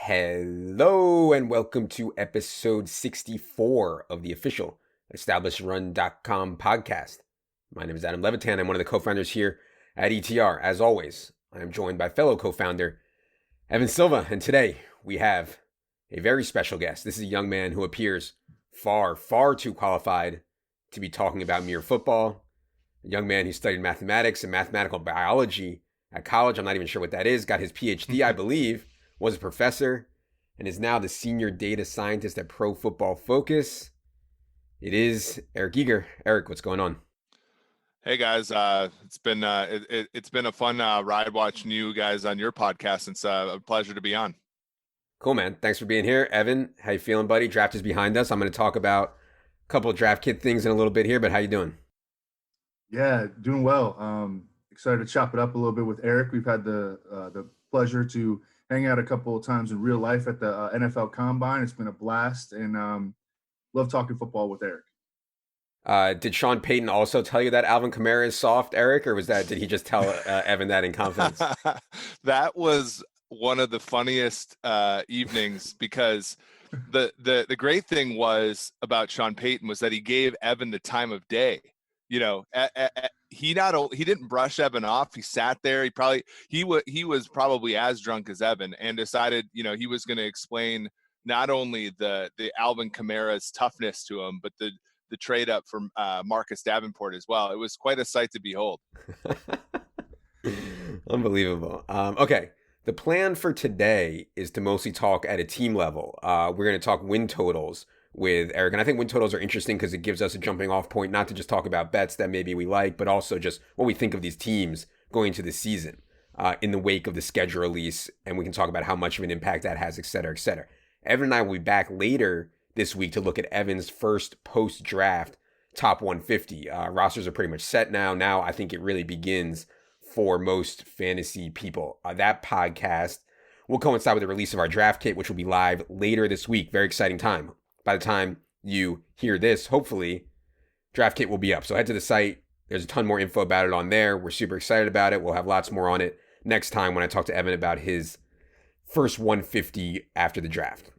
Hello and welcome to episode 64 of the official EstablishRun.com podcast. My name is Adam Levitan. I'm one of the co-founders here at ETR. As always, I am joined by fellow co-founder Evan Silva, and today we have a very special guest. This is a young man who appears far too qualified to be talking about mere football. A young man who studied mathematics and mathematical biology at college. I'm not even sure what that is. Got his PhD, I believe, was a professor, and is now the senior data scientist at Pro Football Focus. It is Eric Eager. Eric, what's going on? Hey guys, it's been a fun ride watching you guys on your podcast. It's a pleasure to be on. Cool, man. Thanks for being here. Evan, how you feeling, buddy? Draft is behind us. I'm going to talk about a couple of draft kit things in a little bit here, but how you doing? Yeah, doing well. Excited to chop it up a little bit with Eric. We've had the pleasure to hang out a couple of times in real life at the NFL Combine. It's been a blast, and love talking football with Eric. Did Sean Payton also tell you that Alvin Kamara is soft, Eric, or did he just tell Evan that in confidence? That was one of the funniest evenings, because the great thing was about Sean Payton was that he gave Evan the time of day. You know, he didn't brush Evan off. He sat there. He was probably as drunk as Evan, and decided, he was going to explain not only the Alvin Kamara's toughness to him, but the trade up from Marcus Davenport as well. It was quite a sight to behold. Unbelievable. Okay. The plan for today is to mostly talk at a team level. We're going to talk win totals with Eric. And I think win totals are interesting because it gives us a jumping off point, not to just talk about bets that maybe we like, but also just what we think of these teams going into the season in the wake of the schedule release. And we can talk about how much of an impact that has, et cetera, et cetera. Evan and I will be back later this week to look at Evan's first post-draft top 150. Rosters are pretty much set now. Now I think it really begins for most fantasy people. That podcast will coincide with the release of our draft kit, which will be live later this week. Very exciting time. By the time you hear this, hopefully, draft kit will be up. So head to the site. There's a ton more info about it on there. We're super excited about it. We'll have lots more on it next time when I talk to Evan about his first 150 after the draft.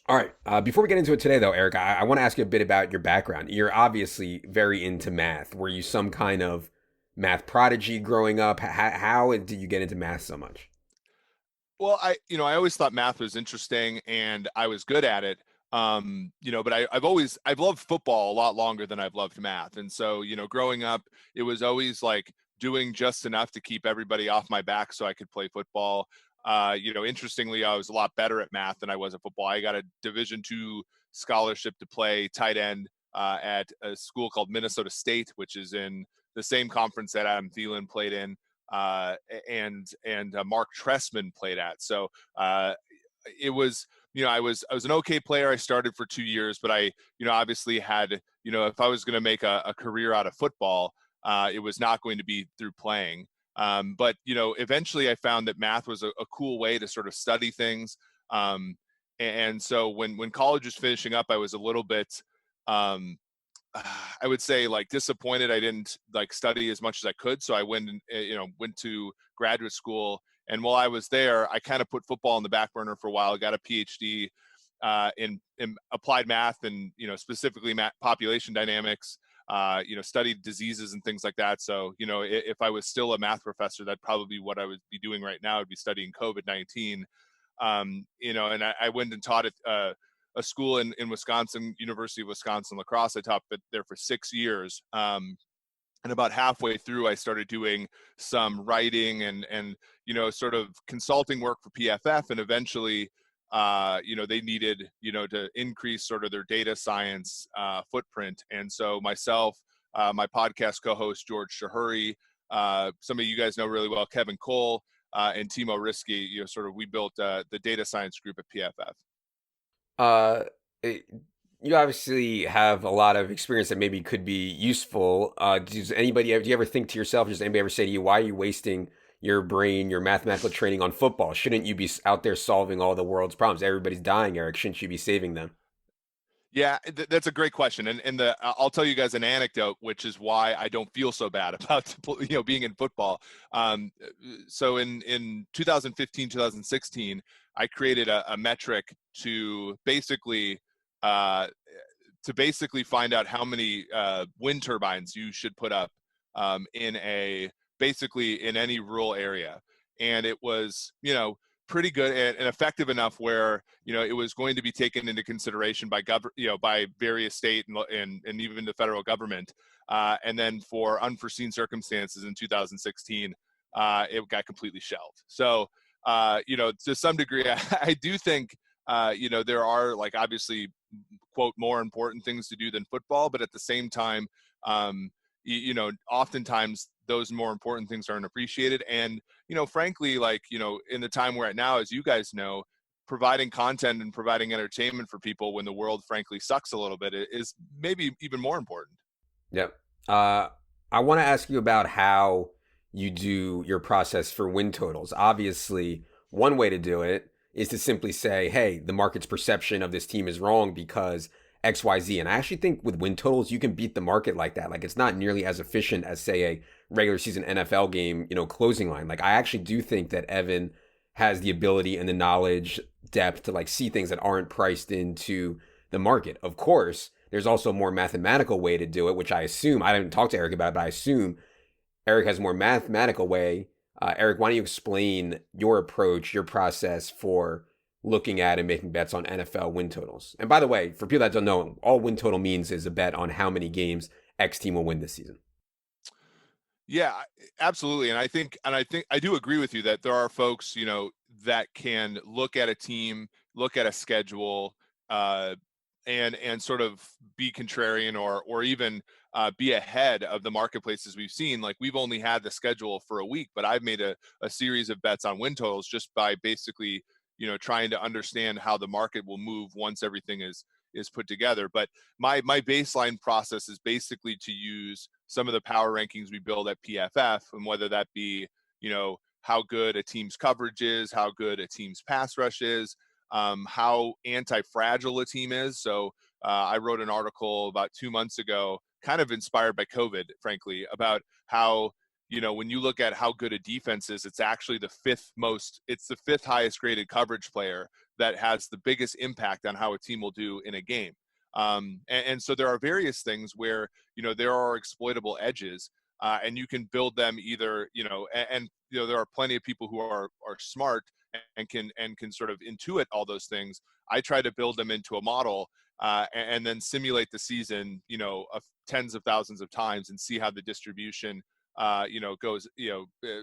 All right. Before we get into it today, though, Eric, I want to ask you a bit about your background. You're obviously very into math. Were you some kind of math prodigy growing up? How did you get into math so much? Well, I always thought math was interesting and I was good at it. But I've loved football a lot longer than I've loved math. And so, growing up, it was always like doing just enough to keep everybody off my back so I could play football. Interestingly, I was a lot better at math than I was at football. I got a Division II scholarship to play tight end at a school called Minnesota State, which is in the same conference that Adam Thielen played in, and Mark Trestman played at. So it was, I was an okay player. I started for 2 years, but I, obviously had, if I was going to make a career out of football, it was not going to be through playing. But eventually I found that math was a cool way to sort of study things. And so when college was finishing up, I was a little bit, I would say, like, disappointed I didn't study as much as I could. So I went to graduate school. And while I was there, I kind of put football on the back burner for a while. I got a PhD in applied math and, specifically population dynamics, studied diseases and things like that. So, if I was still a math professor, that'd probably be what I would be doing right now. I'd be studying COVID-19, and I went and taught at a school in Wisconsin, University of Wisconsin La Crosse. I taught there for 6 years. And about halfway through, I started doing some writing and sort of consulting work for PFF. And eventually, they needed, to increase sort of their data science footprint. And so myself, my podcast co-host, George Shahuri, some of you guys know really well, Kevin Cole, and Timo Risky, we built the data science group at PFF. You obviously have a lot of experience that maybe could be useful. Do you ever think to yourself, does anybody ever say to you, why are you wasting your brain, your mathematical training on football? Shouldn't you be out there solving all the world's problems? Everybody's dying, Eric. Shouldn't you be saving them? Yeah, that's a great question. And I'll tell you guys an anecdote, which is why I don't feel so bad about, being in football. So in 2015, 2016, I created a metric to basically find out how many wind turbines you should put up in any rural area. And it was, pretty good and effective enough where, it was going to be taken into consideration by by various state and even the federal government. And then for unforeseen circumstances in 2016, it got completely shelved. So, to some degree, I do think, there are, like, obviously, quote, more important things to do than football, but at the same time, oftentimes those more important things aren't appreciated. And, frankly, like, in the time we're at now, as you guys know, providing content and providing entertainment for people when the world frankly sucks a little bit is maybe even more important. Yep. I want to ask you about how you do your process for win totals. Obviously, one way to do it is to simply say, hey, the market's perception of this team is wrong because XYZ. And I actually think with win totals, you can beat the market like that. Like, it's not nearly as efficient as, say, a regular season NFL game, closing line. Like, I actually do think that Evan has the ability and the knowledge depth to, like, see things that aren't priced into the market. Of course, there's also a more mathematical way to do it, which I assume, I didn't talk to Eric about it, but I assume Eric has a more mathematical way. Eric, why don't you explain your approach, your process for looking at and making bets on NFL win totals? And by the way, for people that don't know, all win total means is a bet on how many games X team will win this season. Yeah, absolutely. And I think I do agree with you that there are folks, that can look at a team, look at a schedule, and sort of be contrarian or even be ahead of the marketplaces we've seen. Like, we've only had the schedule for a week, but I've made a series of bets on win totals just by basically, trying to understand how the market will move once everything is put together. But my baseline process is basically to use some of the power rankings we build at PFF, and whether that be, how good a team's coverage is, how good a team's pass rush is, how anti-fragile a team is. So I wrote an article about 2 months ago, kind of inspired by COVID, frankly, about how, when you look at how good a defense is, it's actually the fifth highest graded coverage player that has the biggest impact on how a team will do in a game. And so there are various things where, there are exploitable edges, and you can build them either, and there are plenty of people who are smart and can sort of intuit all those things. I try to build them into a model, and then simulate the season, of tens of thousands of times and see how the distribution, goes,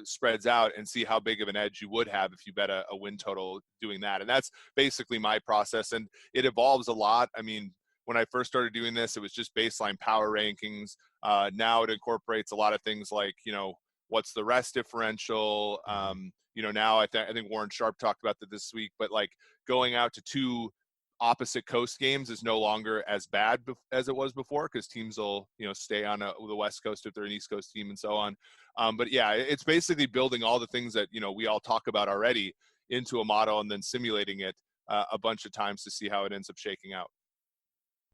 spreads out, and see how big of an edge you would have if you bet a win total doing that. And that's basically my process. And it evolves a lot. I mean, when I first started doing this, it was just baseline power rankings. Now it incorporates a lot of things like, what's the rest differential? Now I think Warren Sharp talked about that this week, but like going out to two opposite coast games is no longer as bad as it was before, because teams will, stay on the West Coast if they're an East Coast team and so on. But yeah, it's basically building all the things that, we all talk about already into a model and then simulating it a bunch of times to see how it ends up shaking out.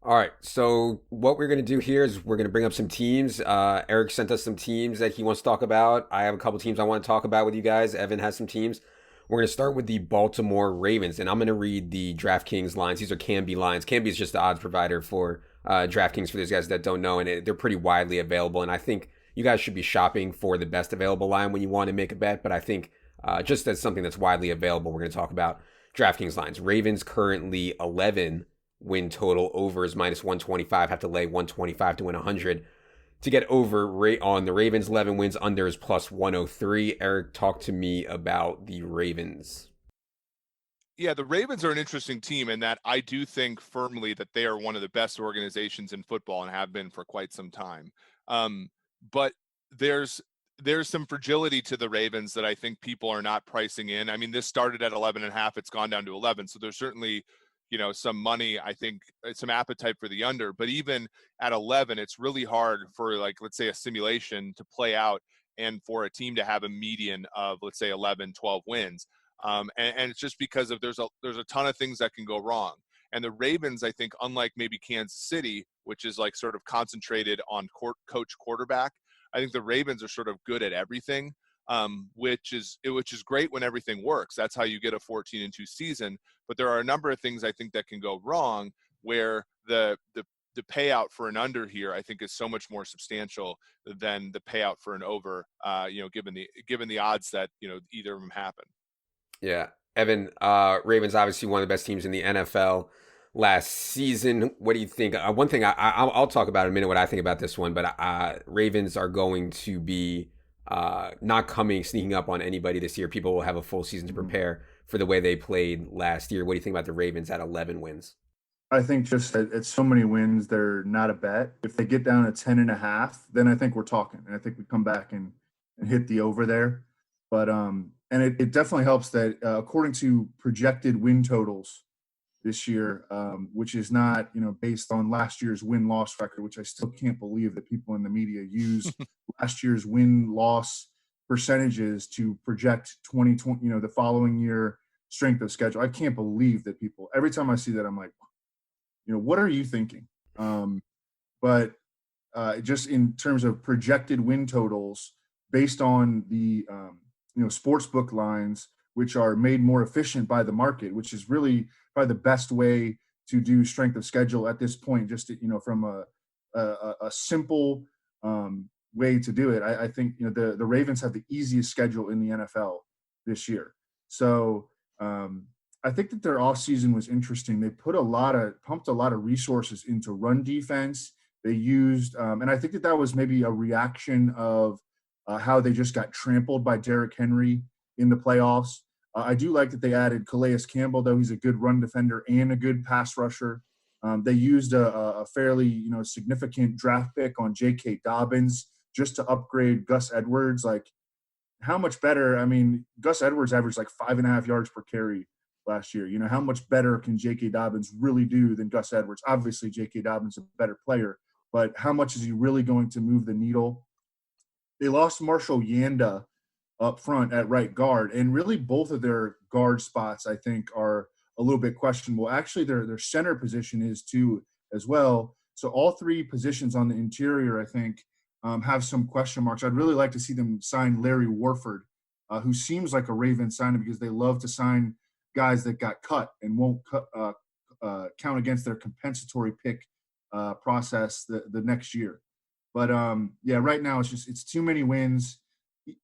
All right, so what we're going to do here is we're going to bring up some teams. Eric sent us some teams that he wants to talk about. I have a couple teams I want to talk about with you guys. Evan has some teams. We're going to start with the Baltimore Ravens, and I'm going to read the DraftKings lines. These are Canby lines. Canby is just the odds provider for DraftKings for those guys that don't know, and they're pretty widely available. And I think you guys should be shopping for the best available line when you want to make a bet. But I think just as something that's widely available, we're going to talk about DraftKings lines. Ravens currently 11 win total. Over is minus 125. Have to lay 125 to win 100. To get over on the Ravens, 11 wins. Under is plus 103. Eric, talk to me about the Ravens. Yeah, the Ravens are an interesting team in that I do think firmly that they are one of the best organizations in football and have been for quite some time. But there's some fragility to the Ravens that I think people are not pricing in. I mean, this started at 11.5. It's gone down to 11. So there's certainly, some money, I think, some appetite for the under. But even at 11, it's really hard for, like, let's say a simulation to play out and for a team to have a median of, let's say, 11, 12 wins. And it's just because there's a ton of things that can go wrong. And the Ravens, I think, unlike maybe Kansas City, which is like sort of concentrated on coach quarterback, I think the Ravens are sort of good at everything. which is great when everything works. That's how you get a 14-2 season. But there are a number of things I think that can go wrong, where the payout for an under here, I think, is so much more substantial than the payout for an over, given the odds that, either of them happen. Yeah. Evan, Ravens obviously one of the best teams in the NFL last season. What do you think? One thing I'll talk about in a minute what I think about this one, but Ravens are going to be not sneaking up on anybody this year. People will have a full season to prepare for the way they played last year. What do you think about the Ravens at 11 wins? I think just at so many wins, they're not a bet. If they get down to 10.5, then I think we're talking. And I think we come back and hit the over there. But and it definitely helps that according to projected win totals this year, which is not, based on last year's win-loss record, which I still can't believe that people in the media use last year's win-loss percentages to project 2020, the following year strength of schedule. I can't believe that people, every time I see that, I'm like, what are you thinking? But just in terms of projected win totals based on the, sports book lines, which are made more efficient by the market, which is really probably the best way to do strength of schedule at this point, just to, from a simple way to do it. I think, the Ravens have the easiest schedule in the NFL this year. So, I think that their offseason was interesting. They pumped a lot of resources into run defense. They used, and I think that was maybe a reaction of how they just got trampled by Derrick Henry in the playoffs. I do like that they added Calais Campbell, though he's a good run defender and a good pass rusher. They used a fairly, significant draft pick on J.K. Dobbins just to upgrade Gus Edwards. Like, how much better? I mean, Gus Edwards averaged like 5.5 yards per carry last year. How much better can J.K. Dobbins really do than Gus Edwards? Obviously, J.K. Dobbins is a better player, but how much is he really going to move the needle? They lost Marshall Yanda up front at right guard, and really both of their guard spots, I think, are a little bit questionable. Actually, their center position is too as well. So all three positions on the interior, I think, have some question marks. I'd really like to see them sign Larry Warford, who seems like a Ravens signing because they love to sign guys that got cut and won't count against their compensatory pick process the next year. But right now it's too many wins.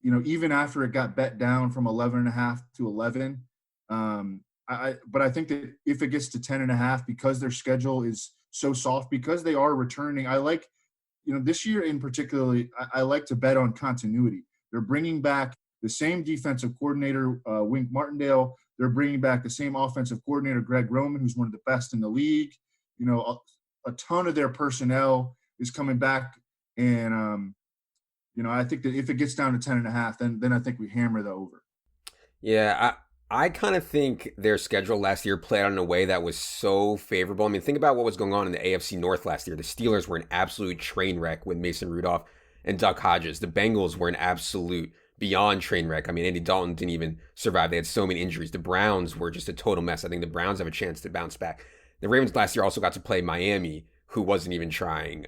Even after it got bet down from 11.5 to 11. But I think that if it gets to 10.5, because their schedule is so soft, because they are returning, I like, this year in particularly, I like to bet on continuity. They're bringing back the same defensive coordinator, Wink Martindale. They're bringing back the same offensive coordinator, Greg Roman, who's one of the best in the league. A ton of their personnel is coming back. And, I think that if it gets down to 10.5, then I think we hammer the over. Yeah, I kind of think their schedule last year played out in a way that was so favorable. I mean, think about what was going on in the AFC North last year. The Steelers were an absolute train wreck with Mason Rudolph and Duck Hodges. The Bengals were an absolute beyond train wreck. I mean, Andy Dalton didn't even survive. They had so many injuries. The Browns were just a total mess. I think the Browns have a chance to bounce back. The Ravens last year also got to play Miami, who wasn't even trying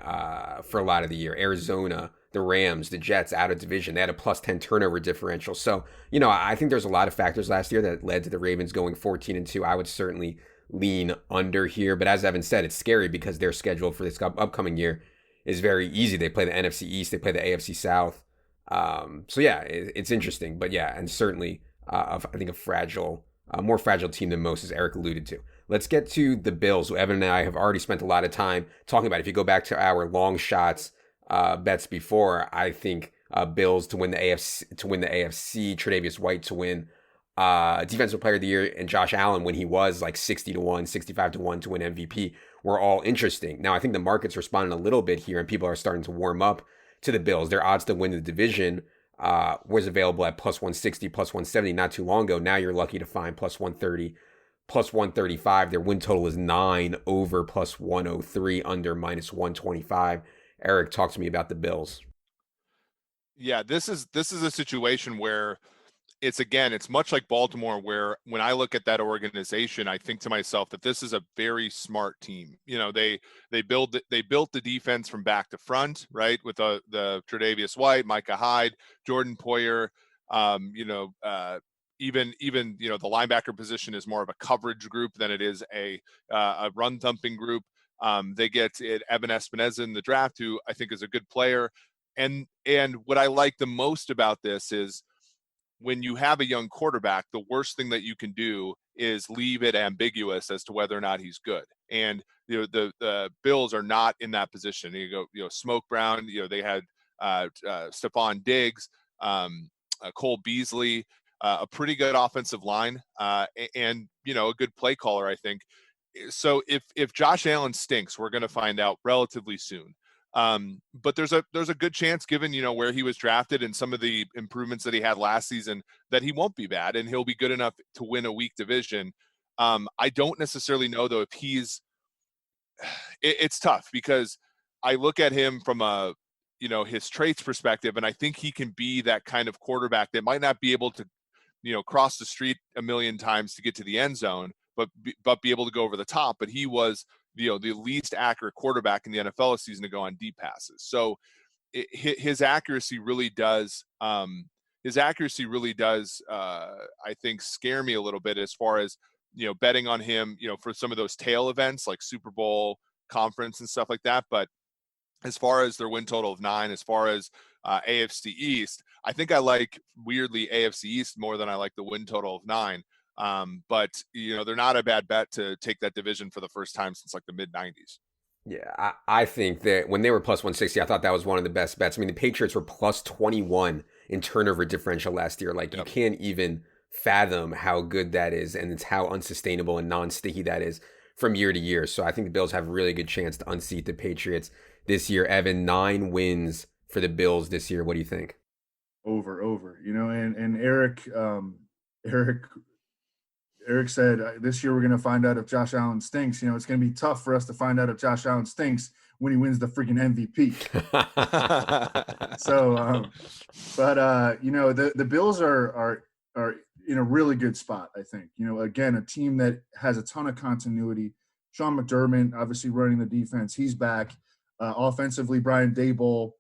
for a lot of the year. Arizona, the Rams, the Jets out of division. They had a +10 turnover differential. So, I think there's a lot of factors last year that led to the Ravens going 14-2. I would certainly lean under here. But as Evan said, it's scary because their schedule for this upcoming year is very easy. They play the NFC East. They play the AFC South. It's interesting. But yeah, and certainly I think a more fragile team than most, as Eric alluded to. Let's get to the Bills, who Evan and I have already spent a lot of time talking about. If you go back to our long shots bets before, I think Bills to win the AFC, Tre'Davious White to win Defensive Player of the Year, and Josh Allen when he was like 60-1, 65-1 to win MVP were all interesting. Now I think the market's responding a little bit here, and people are starting to warm up to the Bills. Their odds to win the division was available at +160, +170 not too long ago. Now you're lucky to find +130, +135. Their win total is 9, over +103, under -125. Eric, talk to me about the Bills. Yeah, this is a situation where it's much like Baltimore, where when I look at that organization, I think to myself that this is a very smart team. They built the defense from back to front, right? With the Tre'Davious White, Micah Hyde, Jordan Poyer, Even the linebacker position is more of a coverage group than it is a run thumping group. They get Evan Espineza in the draft, who I think is a good player. And what I like the most about this is when you have a young quarterback, the worst thing that you can do is leave it ambiguous as to whether or not he's good. And the Bills are not in that position. You go, Smoke Brown. They had Stephon Diggs, Cole Beasley, a pretty good offensive line, and a good play caller, I think. So if Josh Allen stinks, we're going to find out relatively soon. But there's a good chance, given where he was drafted and some of the improvements that he had last season, that he won't be bad and he'll be good enough to win a weak division. I don't necessarily know though if it's tough, because I look at him from his traits perspective, and I think he can be that kind of quarterback that might not be able to cross the street a million times to get to the end zone, but be able to go over the top. But he was the least accurate quarterback in the NFL this season to go on deep passes. So his accuracy really does I think scare me a little bit, as far as betting on him for some of those tail events like Super Bowl, conference and stuff like that. But as far as their win total of 9, as far as AFC East, I think I like, weirdly, AFC East more than I like the win total of 9. But they're not a bad bet to take that division for the first time since like the mid 90s. Yeah, I think that when they were plus 160, I thought that was one of the best bets. I mean, the Patriots were plus 21 in turnover differential last year. Like, you can't even fathom how good that is, and it's how unsustainable and non-sticky that is from year to year. So I think the Bills have a really good chance to unseat the Patriots this year. Evan, 9 wins for the Bills this year. What do you think? Over. And Eric said this year we're going to find out if Josh Allen stinks. It's going to be tough for us to find out if Josh Allen stinks when he wins the freaking MVP. So, the Bills are in a really good spot, I think. Again, a team that has a ton of continuity. Sean McDermott, obviously running the defense, he's back. Offensively, Brian Daboll,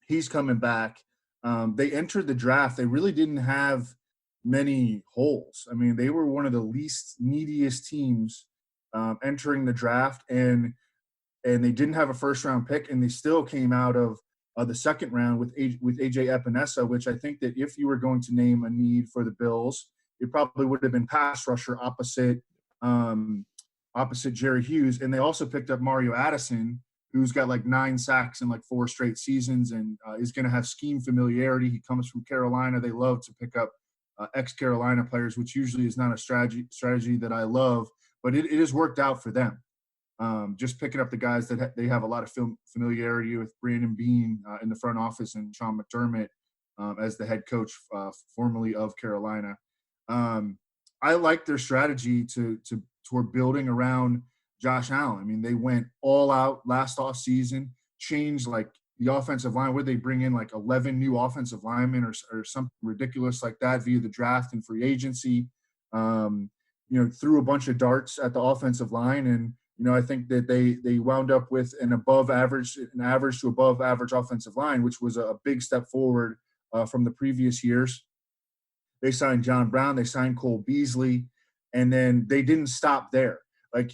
he's coming back. They entered the draft. They really didn't have many holes. I mean, they were one of the least neediest teams entering the draft, and they didn't have a first-round pick, and they still came out of the second round with AJ Epinesa, which I think that if you were going to name a need for the Bills, it probably would have been pass rusher opposite Jerry Hughes. And they also picked up Mario Addison, who's got like 9 sacks in like 4 straight seasons, and is going to have scheme familiarity. He comes from Carolina. They love to pick up ex-Carolina players, which usually is not a strategy that I love, but it has worked out for them. Just picking up the guys that they have a lot of familiarity with, Brandon Beane in the front office and Sean McDermott as the head coach formerly of Carolina. I like their strategy toward building around Josh Allen. I mean, they went all out last offseason, changed like the offensive line, where they bring in like 11 new offensive linemen or something ridiculous like that via the draft and free agency. Threw a bunch of darts at the offensive line, and I think that they wound up with an average to above average offensive line, which was a big step forward from the previous years. They signed John Brown, they signed Cole Beasley, and then they didn't stop there. Like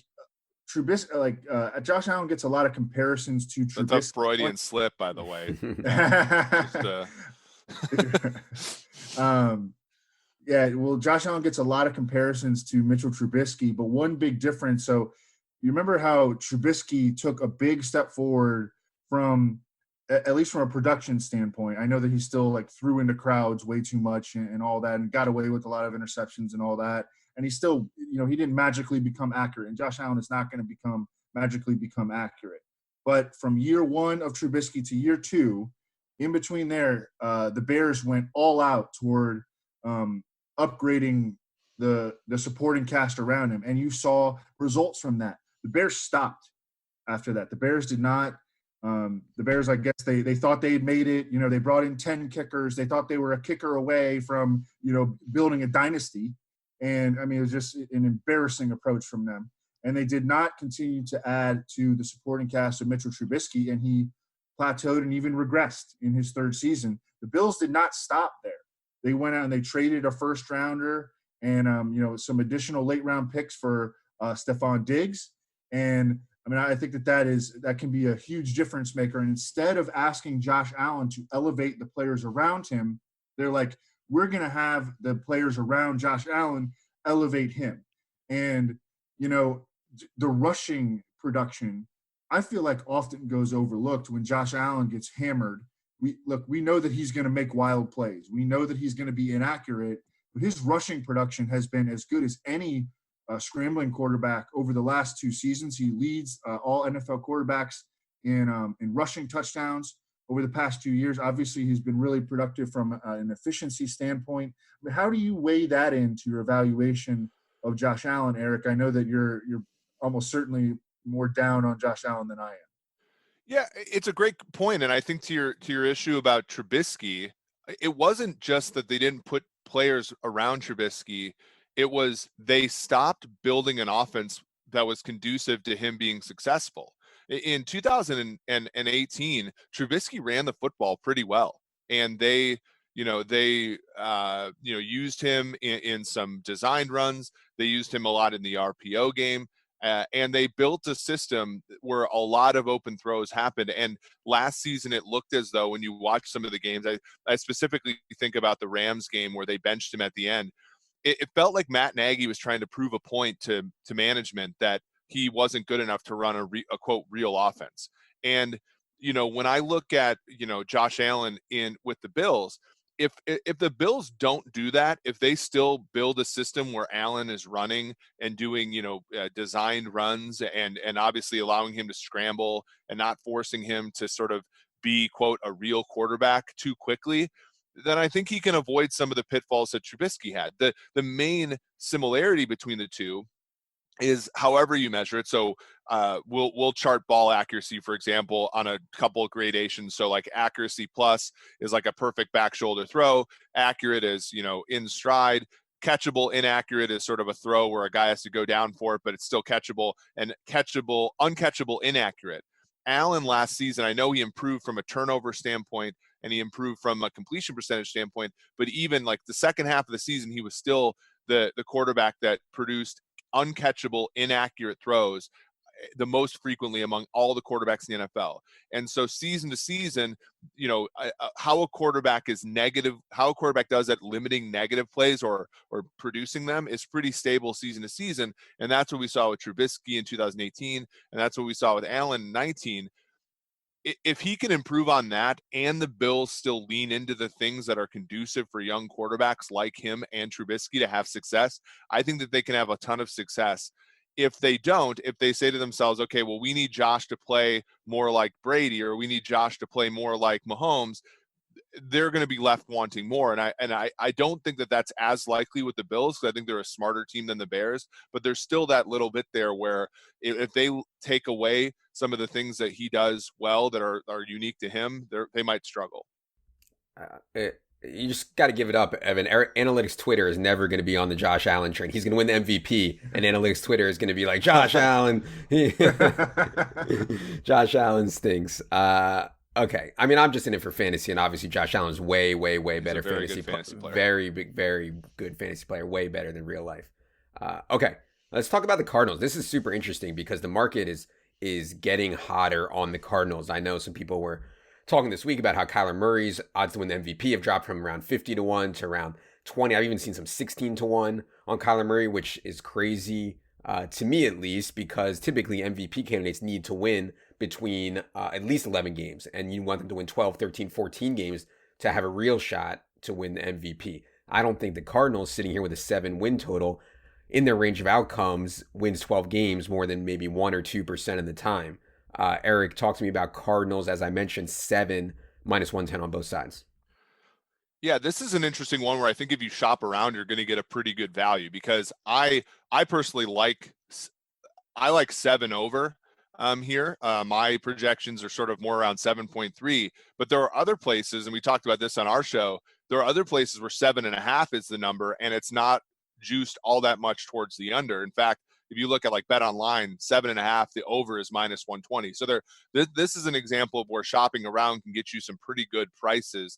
Trubisky, Josh Allen gets a lot of comparisons to Trubisky. That's a Freudian slip, by the way. Josh Allen gets a lot of comparisons to Mitchell Trubisky, but one big difference. So you remember how Trubisky took a big step forward at least from a production standpoint. I know that he still like threw into crowds way too much and all that, and got away with a lot of interceptions and all that. And he still, he didn't magically become accurate. And Josh Allen is not going to magically become accurate. But from year 1 of Trubisky to year 2, in between there, the Bears went all out toward upgrading the supporting cast around him. And you saw results from that. The Bears stopped after that. The Bears did not. The Bears, I guess, they thought they had made it. They brought in 10 kickers. They thought they were a kicker away from, building a dynasty. And, I mean, it was just an embarrassing approach from them. And they did not continue to add to the supporting cast of Mitchell Trubisky, and he plateaued and even regressed in his 3rd season. The Bills did not stop there. they went out and they traded a first rounder and some additional late round picks for Stephon Diggs. And I mean, I think that can be a huge difference maker. And instead of asking Josh Allen to elevate the players around him, they're like, we're going to have the players around Josh Allen elevate him. And, the rushing production, I feel like often goes overlooked when Josh Allen gets hammered. We know that he's going to make wild plays. We know that he's going to be inaccurate, but his rushing production has been as good as any scrambling quarterback over the last 2 seasons. He leads all NFL quarterbacks in rushing touchdowns over the past 2 years. Obviously, he's been really productive from an efficiency standpoint. I mean, how do you weigh that into your evaluation of Josh Allen, Eric? I know that you're almost certainly more down on Josh Allen than I am. Yeah, it's a great point, and I think to your issue about Trubisky, it wasn't just that they didn't put players around Trubisky. It was they stopped building an offense that was conducive to him being successful. In 2018, Trubisky ran the football pretty well, and they used him in some designed runs. They used him a lot in the RPO game. And they built a system where a lot of open throws happened. And last season, it looked as though when you watch some of the games, I specifically think about the Rams game where they benched him at the end. It felt like Matt Nagy was trying to prove a point to management that he wasn't good enough to run a quote real offense. And when I look at Josh Allen with the Bills, if the Bills don't do that, if they still build a system where Allen is running and doing, designed runs and obviously allowing him to scramble and not forcing him to sort of be, quote, a real quarterback too quickly, then I think he can avoid some of the pitfalls that Trubisky had. The main similarity between the two is however you measure it. So we'll chart ball accuracy, for example, on a couple of gradations. So like accuracy plus is like a perfect back shoulder throw. Accurate is, in stride. Catchable, inaccurate is sort of a throw where a guy has to go down for it, but it's still catchable. And catchable, uncatchable, inaccurate. Allen last season, I know he improved from a turnover standpoint and he improved from a completion percentage standpoint, but even like the second half of the season, he was still the quarterback that produced uncatchable, inaccurate throws the most frequently among all the quarterbacks in the NFL. And so season to season, how a quarterback does at limiting negative plays or producing them is pretty stable season to season. And that's what we saw with Trubisky in 2018. And that's what we saw with Allen in 19. If he can improve on that and the Bills still lean into the things that are conducive for young quarterbacks like him and Trubisky to have success, I think that they can have a ton of success. If they don't, if they say to themselves, okay, well, we need Josh to play more like Brady or we need Josh to play more like Mahomes, they're going to be left wanting more. And I don't think that that's as likely with the Bills because I think they're a smarter team than the Bears, but there's still that little bit there where if they take away some of the things that he does well that are unique to him, they might struggle. You just got to give it up, Evan. Analytics Twitter is never going to be on the Josh Allen train. He's going to win the MVP, and Analytics Twitter is going to be like, Josh Allen. Josh Allen stinks. Okay. I mean, I'm just in it for fantasy, and obviously Josh Allen's way, way, way better fantasy player. Very big, very good fantasy player. Way better than real life. Okay. Let's talk about the Cardinals. This is super interesting because the market is getting hotter on the Cardinals. I know some people were talking this week about how Kyler Murray's odds to win the MVP have dropped from around 50-1 to around 20. I've even seen some 16-1 on Kyler Murray, which is crazy to me at least, because typically MVP candidates need to win between at least 11 games, and you want them to win 12, 13, 14 games to have a real shot to win the MVP. I don't think the Cardinals, sitting here with a 7-win total in their range of outcomes, wins 12 games more than maybe 1 or 2% of the time. Eric, talk to me about Cardinals. As I mentioned, 7 minus 110 on both sides. Yeah, this is an interesting one where I think if you shop around, you're going to get a pretty good value because I personally like 7 over here. My projections are sort of more around 7.3, but there are other places, and we talked about this on our show, there are other places where 7.5 is the number, and it's not juiced all that much towards the under. In fact, if you look at like Bet Online, 7.5, the over is -120. So this is an example of where shopping around can get you some pretty good prices,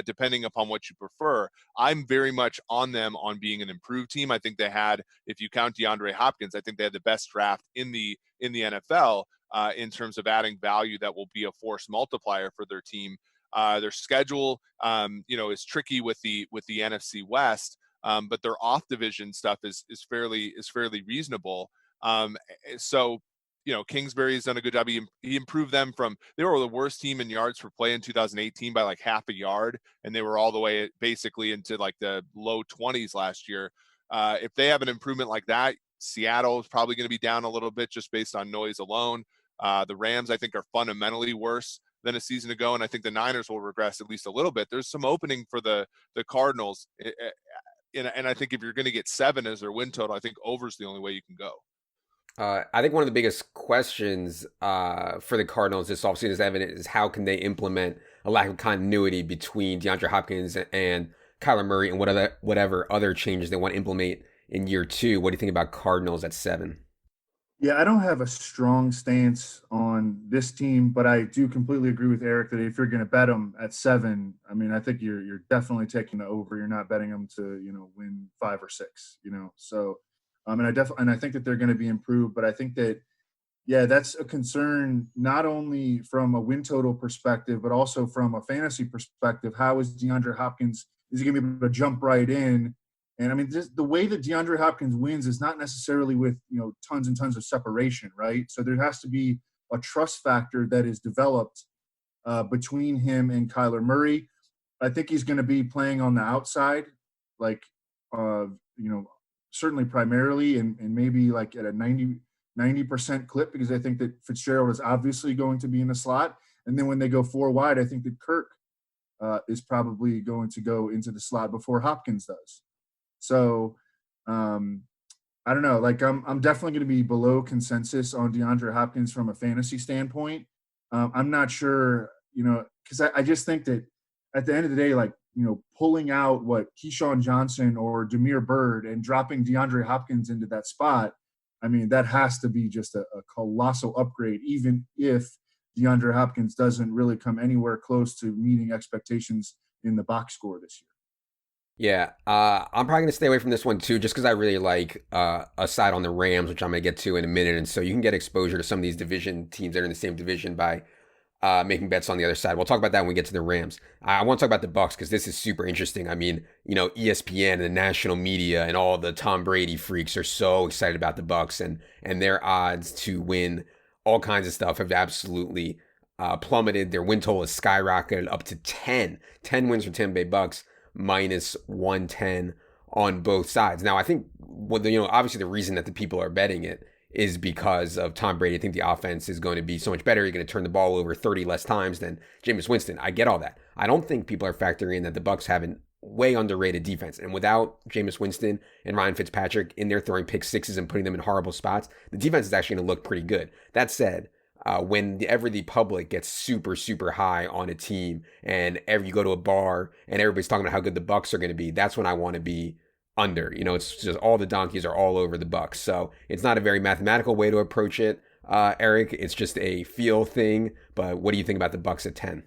depending upon what you prefer. I'm very much on them on being an improved team. I think they had, if you count DeAndre Hopkins, I think they had the best draft in the NFL in terms of adding value that will be a force multiplier for their team. Their schedule, is tricky with the NFC West, but their off division stuff is fairly reasonable. So, Kingsbury's done a good job. He improved them from, they were the worst team in yards per play in 2018 by like half a yard, and they were all the way basically into like the low 20s last year. If they have an improvement like that, Seattle is probably going to be down a little bit just based on noise alone. The Rams, I think, are fundamentally worse than a season ago, and I think the Niners will regress at least a little bit. There's some opening for the Cardinals, and I think if you're going to get 7 as their win total, I think over is the only way you can go. I think one of the biggest questions for the Cardinals this offseason is evident is how can they implement a lack of continuity between DeAndre Hopkins and Kyler Murray and whatever other changes they want to implement in year 2. What do you think about Cardinals at 7? Yeah, I don't have a strong stance on this team, but I do completely agree with Eric that if you're going to bet them at 7, I mean, I think you're definitely taking the over. You're not betting them to, win 5 or 6, So, and I think that they're going to be improved, but I think that, yeah, that's a concern not only from a win total perspective, but also from a fantasy perspective. How is DeAndre Hopkins? Is he going to be able to jump right in? And I mean, the way that DeAndre Hopkins wins is not necessarily with, tons and tons of separation, right? So there has to be a trust factor that is developed between him and Kyler Murray. I think he's going to be playing on the outside, like, certainly primarily and maybe like at a 90% clip, because I think that Fitzgerald is obviously going to be in the slot. And then when they go 4 wide, I think that Kirk is probably going to go into the slot before Hopkins does. So I don't know, like I'm definitely going to be below consensus on DeAndre Hopkins from a fantasy standpoint. I'm not sure, because I just think that at the end of the day, like, pulling out Keyshawn Johnson or Damiere Byrd and dropping DeAndre Hopkins into that spot, I mean, that has to be just a colossal upgrade, even if DeAndre Hopkins doesn't really come anywhere close to meeting expectations in the box score this year. Yeah, I'm probably going to stay away from this one too, just because I really like a side on the Rams, which I'm going to get to in a minute. And so you can get exposure to some of these division teams that are in the same division by making bets on the other side. We'll talk about that when we get to the Rams. I want to talk about the Bucs because this is super interesting. I mean, ESPN and the national media and all the Tom Brady freaks are so excited about the Bucs, and their odds to win all kinds of stuff have absolutely plummeted. Their win total has skyrocketed up to 10 wins for Tampa Bay Bucs. -110 on both sides. Now, I think, obviously the reason that the people are betting it is because of Tom Brady. I think the offense is going to be so much better. You're going to turn the ball over 30 less times than Jameis Winston. I get all that. I don't think people are factoring in that the Bucs have a way underrated defense. And without Jameis Winston and Ryan Fitzpatrick in there throwing pick sixes and putting them in horrible spots, the defense is actually going to look pretty good. That said, whenever the public gets super, super high on a team and you go to a bar and everybody's talking about how good the Bucs are going to be, that's when I want to be under. It's just all the donkeys are all over the Bucs. So it's not a very mathematical way to approach it, Eric. It's just a feel thing. But what do you think about the Bucs at 10?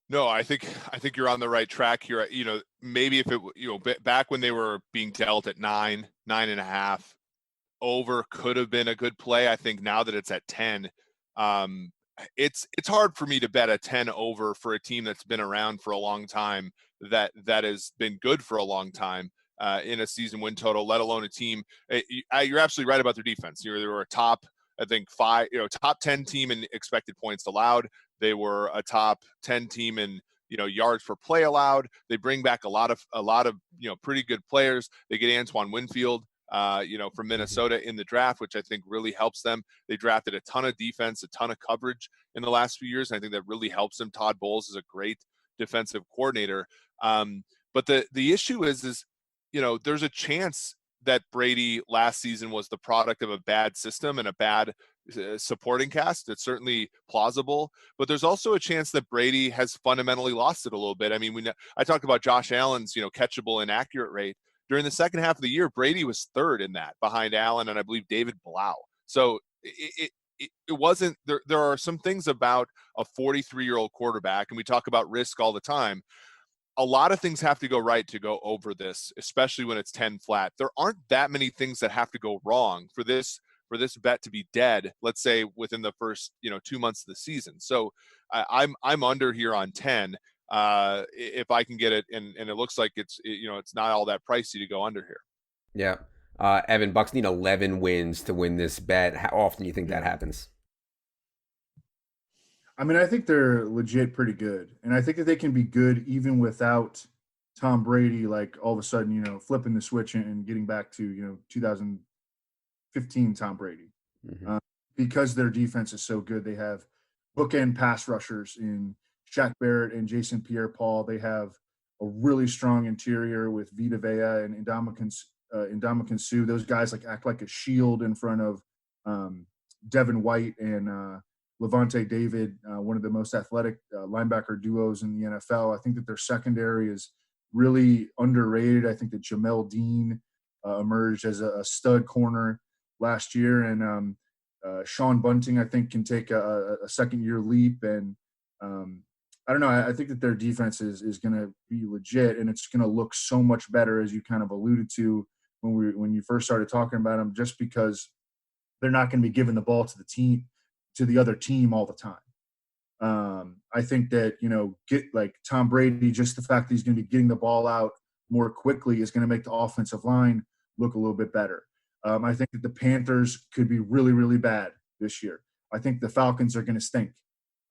No, I think you're on the right track here. Maybe if it, back when they were being dealt at 9.5, over could have been a good play. I think now that it's at 10, it's hard for me to bet a 10 over for a team that's been around for a long time, that has been good for a long time in a season win total, let alone a team. You're absolutely right about their defense. They were a top, I think, top 10 team in expected points allowed. They were a top 10 team in yards per play allowed. They bring back a lot of pretty good players. They get Antoine Winfield from Minnesota in the draft, which I think really helps them. They drafted a ton of defense, a ton of coverage in the last few years, and I think that really helps them. Todd Bowles is a great defensive coordinator. But the issue is there's a chance that Brady last season was the product of a bad system and a bad supporting cast. It's certainly plausible, but there's also a chance that Brady has fundamentally lost it a little bit. I mean, I talked about Josh Allen's catchable inaccurate rate. During the second half of the year, Brady was third in that, behind Allen and I believe David Blau. So it wasn't there. There are some things about a 43-year-old quarterback, and we talk about risk all the time. A lot of things have to go right to go over this, especially when it's 10 flat. There aren't that many things that have to go wrong for this bet to be dead, let's say within the first 2 months of the season. So I'm under here on 10 if I can get it, and it looks like it's not all that pricey to go under here. Yeah. Evan, Bucs need 11 wins to win this bet. How often do you think that happens? I mean, I think they're legit pretty good. And I think that they can be good even without Tom Brady, like all of a sudden, flipping the switch and getting back to, 2015 Tom Brady. Mm-hmm. Because their defense is so good. They have bookend pass rushers in Shaq Barrett and Jason Pierre-Paul. They have a really strong interior with Vita Vea and Ndamukong Suh. Those guys act like a shield in front of Devin White and Levante David, one of the most athletic linebacker duos in the NFL. I think that their secondary is really underrated. I think that Jamel Dean emerged as a stud corner last year, and Sean Bunting, I think, can take a second-year leap. And I don't know. I think that their defense is going to be legit, and it's going to look so much better, as you kind of alluded to when you first started talking about them, just because they're not going to be giving the ball to the other team all the time. I think that, get like Tom Brady, just the fact that he's going to be getting the ball out more quickly is going to make the offensive line look a little bit better. I think that the Panthers could be really, really bad this year. I think the Falcons are going to stink.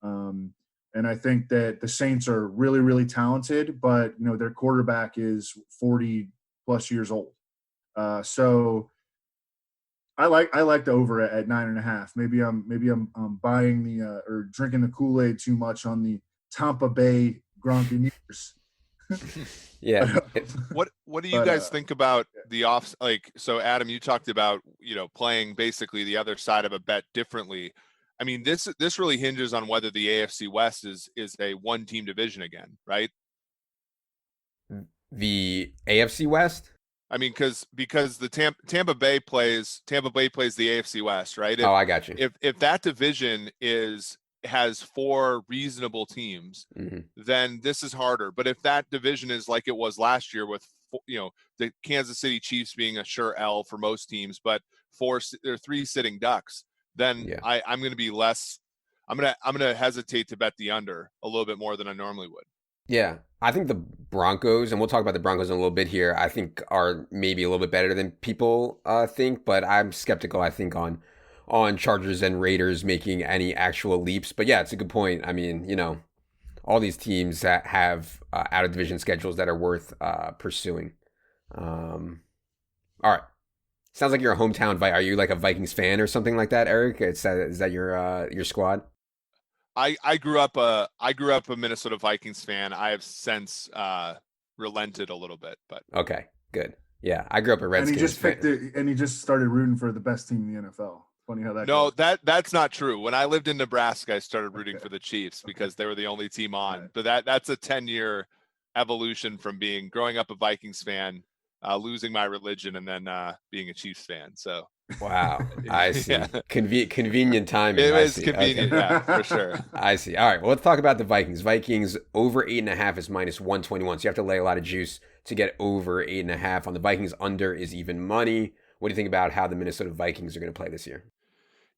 And I think that the Saints are really, really talented, but, their quarterback is 40 plus years old. So I like the over at 9.5. Maybe I'm buying or drinking the Kool-Aid too much on the Tampa Bay Gronkineers. Yeah. What do you guys think about the off? So Adam, you talked about playing basically the other side of a bet differently. I mean, this really hinges on whether the AFC West is a one-team division again, right? The AFC West. I mean, because the Tampa Bay plays the AFC West, right? I got you. If that division has 4 reasonable teams, mm-hmm. then this is harder. But if that division is like it was last year with the Kansas City Chiefs being a sure L for most teams, but 3 sitting ducks, then I'm going to be less. I'm going to hesitate to bet the under a little bit more than I normally would. Yeah, I think the Broncos, and we'll talk about the Broncos in a little bit here, I think are maybe a little bit better than people think, but I'm skeptical, I think, on Chargers and Raiders making any actual leaps. But yeah, it's a good point. I mean, all these teams that have out-of-division schedules that are worth pursuing. All right. Sounds like you're a hometown Are you like a Vikings fan or something like that, Eric? Is that your squad? I grew up a Minnesota Vikings fan. I have since relented a little bit, but okay, good. Yeah, I grew up a Redskins fan. And he just started rooting for the best team in the NFL. Funny how that goes. No, that's not true. When I lived in Nebraska, I started rooting for the Chiefs because they were the only team on. Right. But that's a 10-year evolution from growing up a Vikings fan, losing my religion, and then being a Chiefs fan. So wow, I see. Yeah. Convenient timing. It is convenient, okay. Yeah, for sure. I see. All right, well, let's talk about the Vikings. Vikings over 8.5 is minus 121. So you have to lay a lot of juice to get over 8.5. On the Vikings, under is even money. What do you think about how the Minnesota Vikings are going to play this year?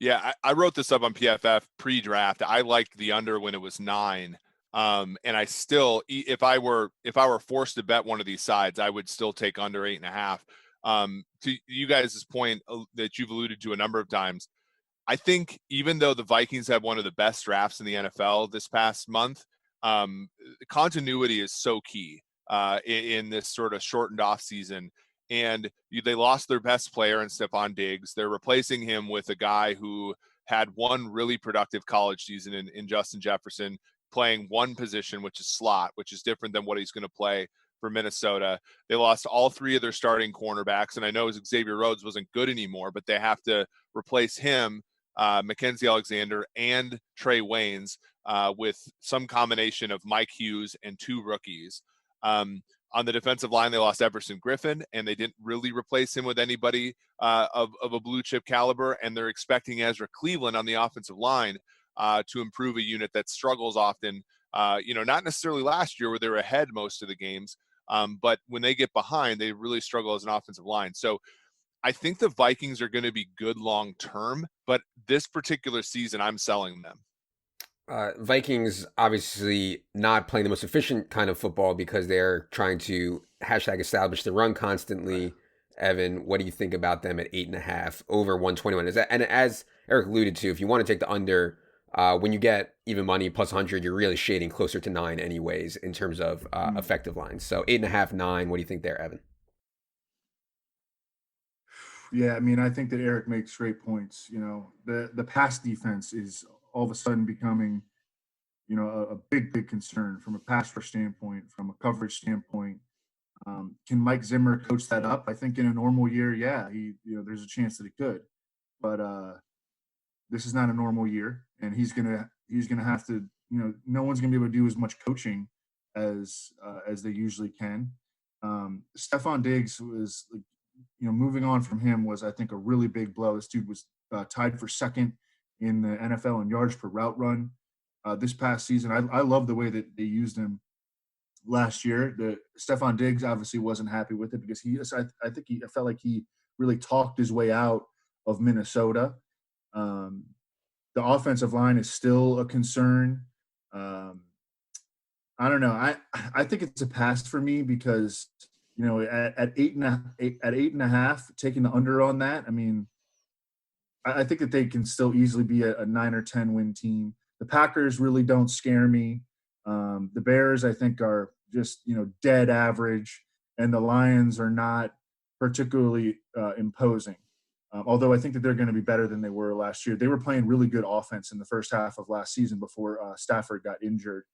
Yeah, I wrote this up on PFF pre-draft. I liked the under when it was 9. And I still, if I were forced to bet one of these sides, I would still take under 8.5. To you guys' point that you've alluded to a number of times, I think even though the Vikings have one of the best drafts in the NFL this past month, continuity is so key in this sort of shortened off season. And they lost their best player in Stephon Diggs. They're replacing him with a guy who had one really productive college season in Justin Jefferson, playing one position, which is slot, which is different than what he's going to play for Minnesota. They lost all 3 of their starting cornerbacks, and I know Xavier Rhodes wasn't good anymore, but they have to replace him, Mackenzie Alexander, and Trey Waynes with some combination of Mike Hughes and 2 rookies. On the defensive line, they lost Everson Griffin, and they didn't really replace him with anybody of a blue chip caliber. And they're expecting Ezra Cleveland on the offensive line to improve a unit that struggles often. Not necessarily last year where they were ahead most of the games, but when they get behind, they really struggle as an offensive line. So I think the Vikings are going to be good long term, but this particular season, I'm selling them. Vikings obviously not playing the most efficient kind of football because they're trying to hashtag establish the run constantly. Evan, what do you think about them at 8.5 over 121? Is that, and as Eric alluded to, if you want to take the under, when you get even money plus 100, you're really shading closer to 9 anyways in terms of effective lines. So 8.5, 9. What do you think there, Evan? Yeah, I mean, I think that Eric makes great points. The pass defense is all of a sudden becoming, a big concern from a pass rush standpoint, from a coverage standpoint. Can Mike Zimmer coach that up? I think in a normal year, yeah, there's a chance that he could, but this is not a normal year, and he's gonna have to, no one's gonna be able to do as much coaching as they usually can. Stephon Diggs was, moving on from him was, I think, a really big blow. This dude was tied for second in the NFL in yards per route run this past season. I love the way that they used him last year. Stephon Diggs obviously wasn't happy with it because I felt like he really talked his way out of Minnesota. The offensive line is still a concern. I don't know. I think it's a pass for me because, at 8.5, taking the under on that, I mean, I think that they can still easily be a 9 or 10 win team. The Packers really don't scare me. The Bears, I think, are just, dead average, and the Lions are not particularly imposing. Although I think that they're going to be better than they were last year. They were playing really good offense in the first half of last season before Stafford got injured.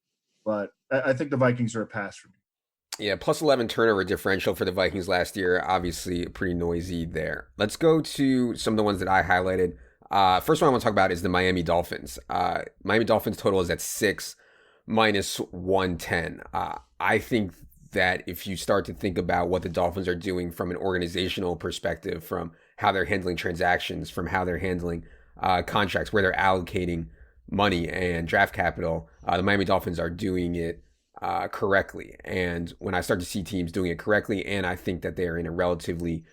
But I think the Vikings are a pass for me. Yeah, plus 11 turnover differential for the Vikings last year. Obviously, pretty noisy there. Let's go to some of the ones that I highlighted. First one I want to talk about is the Miami Dolphins. Miami Dolphins total is at 6 minus 110. I think that if you start to think about what the Dolphins are doing from an organizational perspective, from how they're handling transactions, from how they're handling contracts, where they're allocating money and draft capital, the Miami Dolphins are doing it correctly. And when I start to see teams doing it correctly, and I think that they're in a relatively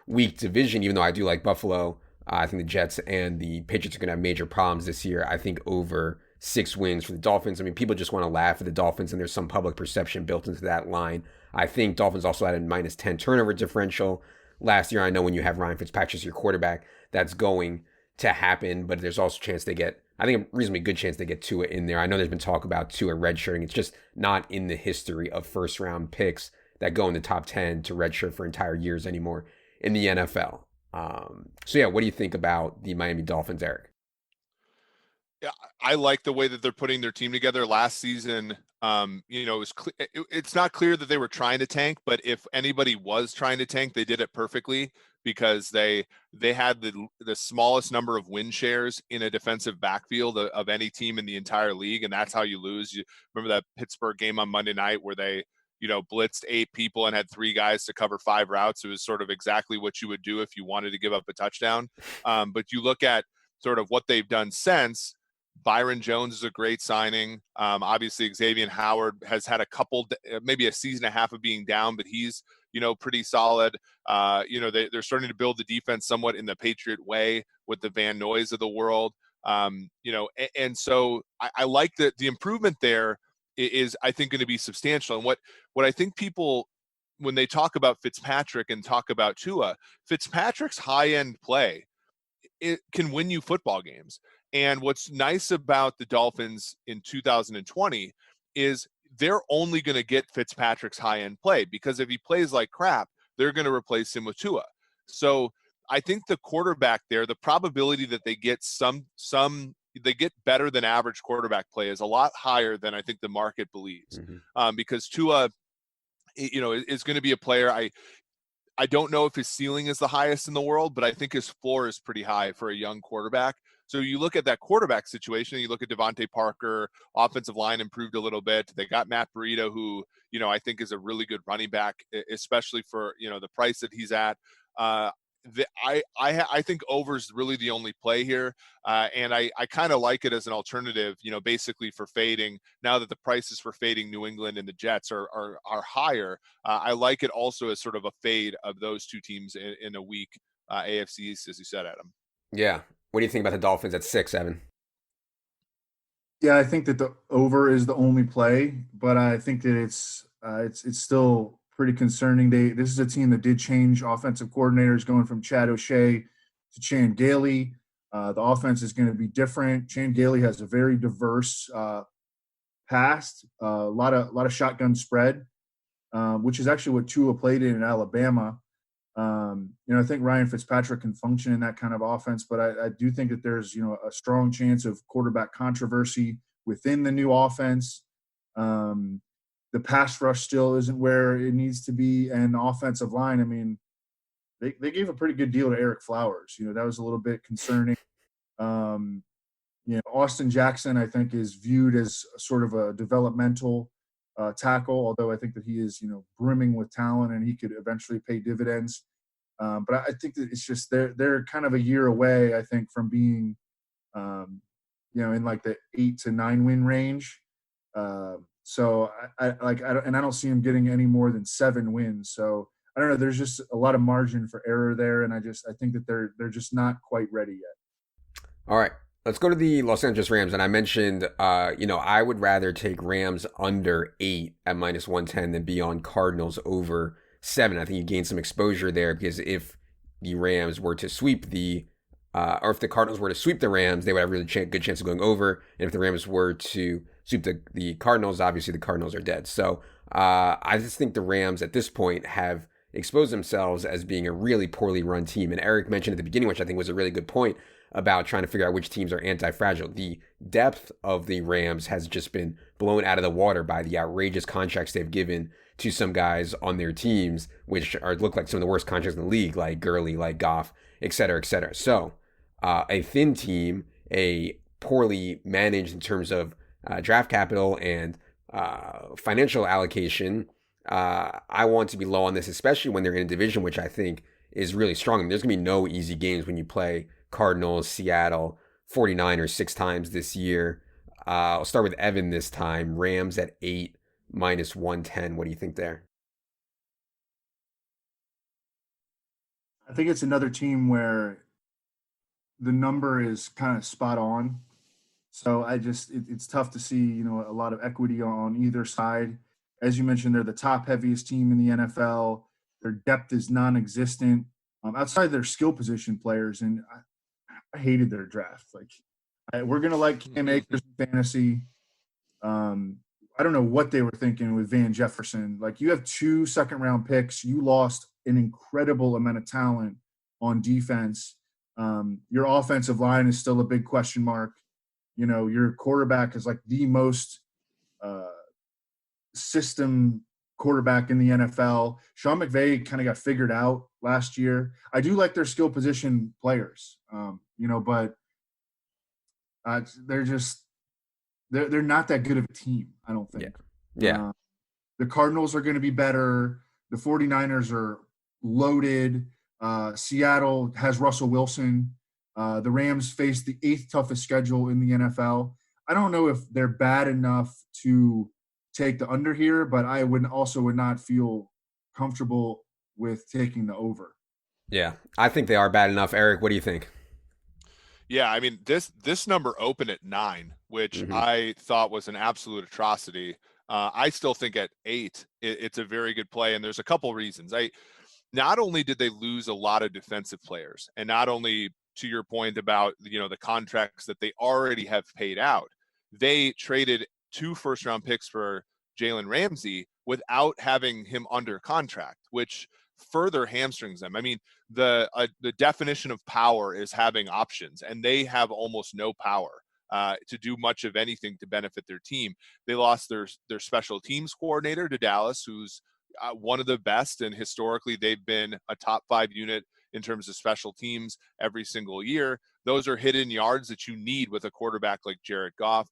weak division, even though I do like Buffalo, I think the Jets and the Patriots are going to have major problems this year. I think over 6 wins for the Dolphins. I mean, people just want to laugh at the Dolphins, and there's some public perception built into that line. I think Dolphins also had a minus 10 turnover differential last year. I know when you have Ryan Fitzpatrick as your quarterback, that's going to happen, but there's also a chance they get, I think a reasonably good chance they get Tua in there. I know there's been talk about Tua redshirting. It's just not in the history of first round picks that go in the top 10 to redshirt for entire years anymore in the NFL. So yeah, what do you think about the Miami Dolphins, Eric? Yeah, I like the way that they're putting their team together. Last season, it's not clear that they were trying to tank, but if anybody was trying to tank, they did it perfectly because they had the smallest number of win shares in a defensive backfield of any team in the entire league, and that's how you lose. You remember that Pittsburgh game on Monday night where they blitzed 8 people and had 3 guys to cover 5 routes. It was sort of exactly what you would do if you wanted to give up a touchdown. But you look at sort of what they've done since. Byron Jones is a great signing. Obviously, Xavier Howard has had a couple, maybe a season and a half of being down, but he's, pretty solid. They're starting to build the defense somewhat in the Patriot way with the Van Noys of the world. And so I like the improvement there is, I think, going to be substantial. And what I think people, when they talk about Fitzpatrick and talk about Tua, Fitzpatrick's high-end play, it can win you football games. And what's nice about the Dolphins in 2020 is they're only going to get Fitzpatrick's high-end play, because if he plays like crap, they're going to replace him with Tua. So I think the quarterback there, the probability that they get they get better than average quarterback play is a lot higher than I think the market believes. Because Tua, is going to be a player. I don't know if his ceiling is the highest in the world, but I think his floor is pretty high for a young quarterback. So you look at that quarterback situation, you look at Devontae Parker, offensive line improved a little bit. They got Matt Breida, who, I think is a really good running back, especially for, the price that he's at. I think over is really the only play here. And I kind of like it as an alternative, basically for fading. Now that the prices for fading New England and the Jets are higher, I like it also as sort of a fade of those two teams in a weak AFC East, as you said, Adam. Yeah. What do you think about the Dolphins at 6, Evan? Yeah, I think that the over is the only play, but I think that it's still pretty concerning. This is a team that did change offensive coordinators, going from Chad O'Shea to Chan Gailey. The offense is going to be different. Chan Gailey has a very diverse past, a lot of shotgun spread, which is actually what Tua played in Alabama. I think Ryan Fitzpatrick can function in that kind of offense, but I do think that there's, a strong chance of quarterback controversy within the new offense. The pass rush still isn't where it needs to be, and the offensive line, I mean, they gave a pretty good deal to Eric Flowers. That was a little bit concerning. Austin Jackson, I think, is viewed as sort of a developmental tackle, although I think that he is, brimming with talent and he could eventually pay dividends. But I think that it's just they're kind of a year away, I think, from being, in like the 8 to 9 win range. So I don't see him getting any more than 7 wins. So I don't know. There's just a lot of margin for error there, and I think that they're just not quite ready yet. All right. Let's go to the Los Angeles Rams. And I mentioned, I would rather take Rams under 8 at minus 110 than be on Cardinals over 7. I think you gain some exposure there, because if the Rams were to sweep or if the Cardinals were to sweep the Rams, they would have a really good chance of going over. And if the Rams were to sweep the Cardinals, obviously the Cardinals are dead. So I just think the Rams at this point have exposed themselves as being a really poorly run team. And Eric mentioned at the beginning, which I think was a really good point, about trying to figure out which teams are anti-fragile. The depth of the Rams has just been blown out of the water by the outrageous contracts they've given to some guys on their teams, which look like some of the worst contracts in the league, like Gurley, like Goff, et cetera, et cetera. So a thin team, a poorly managed in terms of draft capital and financial allocation, I want to be low on this, especially when they're in a division which I think is really strong. I mean, there's going to be no easy games when you play Cardinals, Seattle, 49ers 6 times this year. I'll start with Evan this time. Rams at 8, minus 110. What do you think there? I think it's another team where the number is kind of spot on. So it's tough to see, a lot of equity on either side. As you mentioned, they're the top heaviest team in the NFL. Their depth is non-existent outside their skill position players. And I hated their draft. We're going to like Cam Akers in fantasy. I don't know what they were thinking with Van Jefferson. You have 2 second-round picks. You lost an incredible amount of talent on defense. Your offensive line is still a big question mark. Your quarterback is the most system quarterback in the NFL. Sean McVay kind of got figured out last year. I do like their skill position players, but they're not that good of a team, I don't think. Yeah. The Cardinals are going to be better. The 49ers are loaded. Seattle has Russell Wilson. The Rams face the 8th toughest schedule in the NFL. I don't know if they're bad enough to take the under here, but I would not feel comfortable with taking the over. Yeah, I think they are bad enough. Eric, what do you think? Yeah, I mean, this number opened at 9, which I thought was an absolute atrocity. I still think at 8, it's a very good play, and there's a couple reasons. Not only did they lose a lot of defensive players, and not only, to your point about the contracts that they already have paid out, they traded 2 first-round picks for Jalen Ramsey without having him under contract, which further hamstrings them. I mean, the definition of power is having options, and they have almost no power to do much of anything to benefit their team. They lost their special teams coordinator to Dallas, who's one of the best, and historically they've been a top 5 unit in terms of special teams every single year. Those are hidden yards that you need with a quarterback like Jared Goff.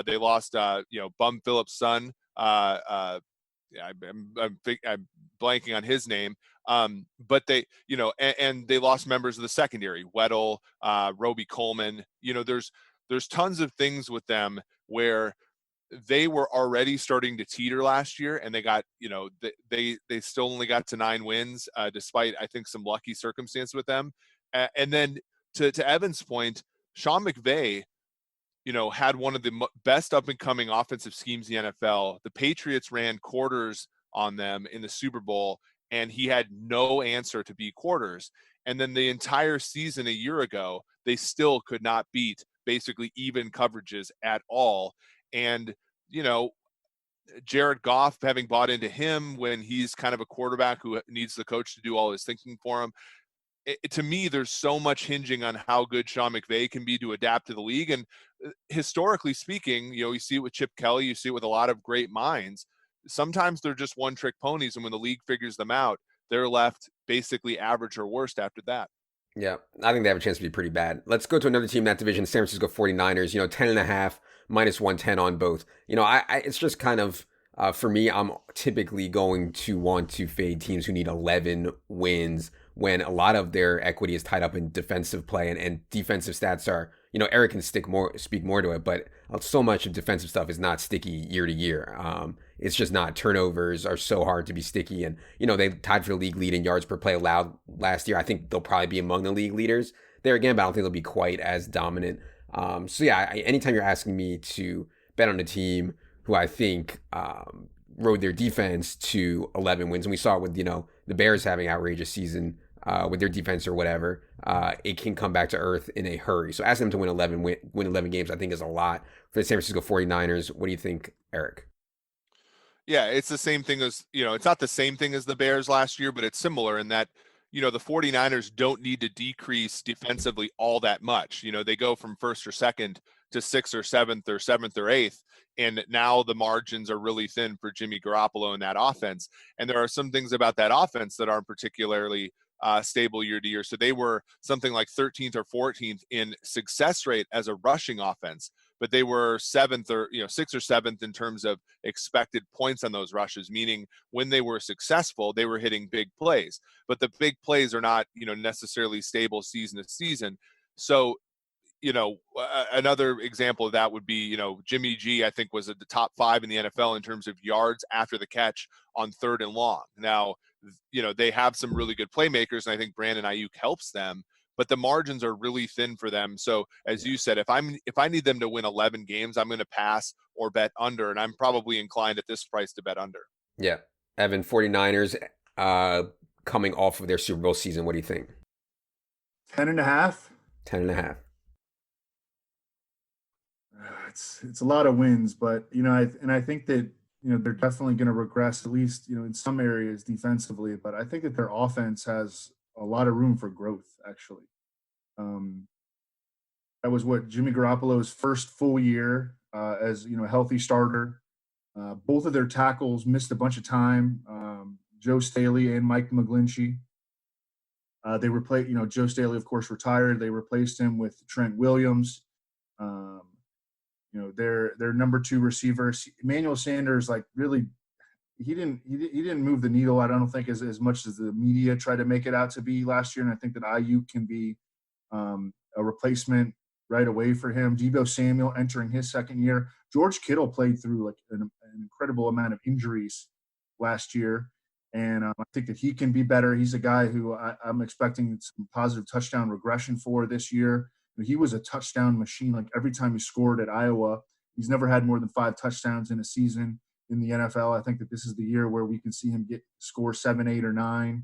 They lost, Bum Phillips' son. I'm blanking on his name. But they, and they lost members of the secondary, Weddle, Roby Coleman. There's tons of things with them where they were already starting to teeter last year, and they got, they still only got to 9 wins, despite, I think, some lucky circumstance with them. And then to Evan's point, Sean McVay, had one of the best up and coming offensive schemes in the NFL. The Patriots ran quarters on them in the Super Bowl, and he had no answer to beat quarters. And then the entire season a year ago, they still could not beat basically even coverages at all. And, Jared Goff, having bought into him when he's kind of a quarterback who needs the coach to do all his thinking for him, to me, there's so much hinging on how good Sean McVay can be to adapt to the league. And historically speaking, you see it with Chip Kelly, you see it with a lot of great minds. Sometimes they're just one-trick ponies, and when the league figures them out, they're left basically average or worst after that. Yeah, I think they have a chance to be pretty bad. Let's go to another team in that division, San Francisco 49ers, 10.5, minus 110 on both. It's just kind of, for me, I'm typically going to want to fade teams who need 11 wins when a lot of their equity is tied up in defensive play, and defensive stats are, Eric can speak more to it, but so much of defensive stuff is not sticky year to year. It's just not. Turnovers are so hard to be sticky, and they tied for the league lead in yards per play allowed last year. I think they'll probably be among the league leaders there again, but I don't think they'll be quite as dominant. Anytime you're asking me to bet on a team who I think rode their defense to 11 wins, and we saw it with the Bears having outrageous season with their defense or whatever, it can come back to earth in a hurry. So asking them to win 11 games, I think is a lot for the San Francisco 49ers. What do you think, Eric? Yeah, it's the same thing as, it's not the same thing as the Bears last year, but it's similar in that, the 49ers don't need to decrease defensively all that much. They go from first or second to sixth or seventh or eighth. And now the margins are really thin for Jimmy Garoppolo in that offense. And there are some things about that offense that aren't particularly stable year to year. So they were something like 13th or 14th in success rate as a rushing offense, but they were 6th or 7th in terms of expected points on those rushes, meaning when they were successful, they were hitting big plays, but the big plays are not, necessarily stable season to season. So, another example of that would be, Jimmy G, I think, was at the top 5 in the NFL in terms of yards after the catch on 3rd and long. Now, they have some really good playmakers, and I think Brandon Ayuk helps them, but the margins are really thin for them. So as you said, if I need them to win 11 games, I'm going to pass or bet under, and I'm probably inclined at this price to bet under. Yeah. Evan, 49ers coming off of their Super Bowl season, what do you think? 10.5. 10.5. It's a lot of wins, but I think that they're definitely going to regress, at least in some areas defensively. But I think that their offense has a lot of room for growth. Actually, that was what Jimmy Garoppolo's first full year as a healthy starter. Both of their tackles missed a bunch of time. Joe Staley and Mike McGlinchey. They replaced, Joe Staley, of course, retired. They replaced him with Trent Williams. Their number 2 receiver, Emmanuel Sanders, really, he didn't move the needle, I don't think, as much as the media tried to make it out to be last year. And I think that Ayuk can be a replacement right away for him. Deebo Samuel entering his second year. George Kittle played through an incredible amount of injuries last year. And I think that he can be better. He's a guy who I'm expecting some positive touchdown regression for this year. He was a touchdown machine. Every time he scored at Iowa, he's never had more than 5 touchdowns in a season in the NFL. I think that this is the year where we can see him score 7, 8, or 9.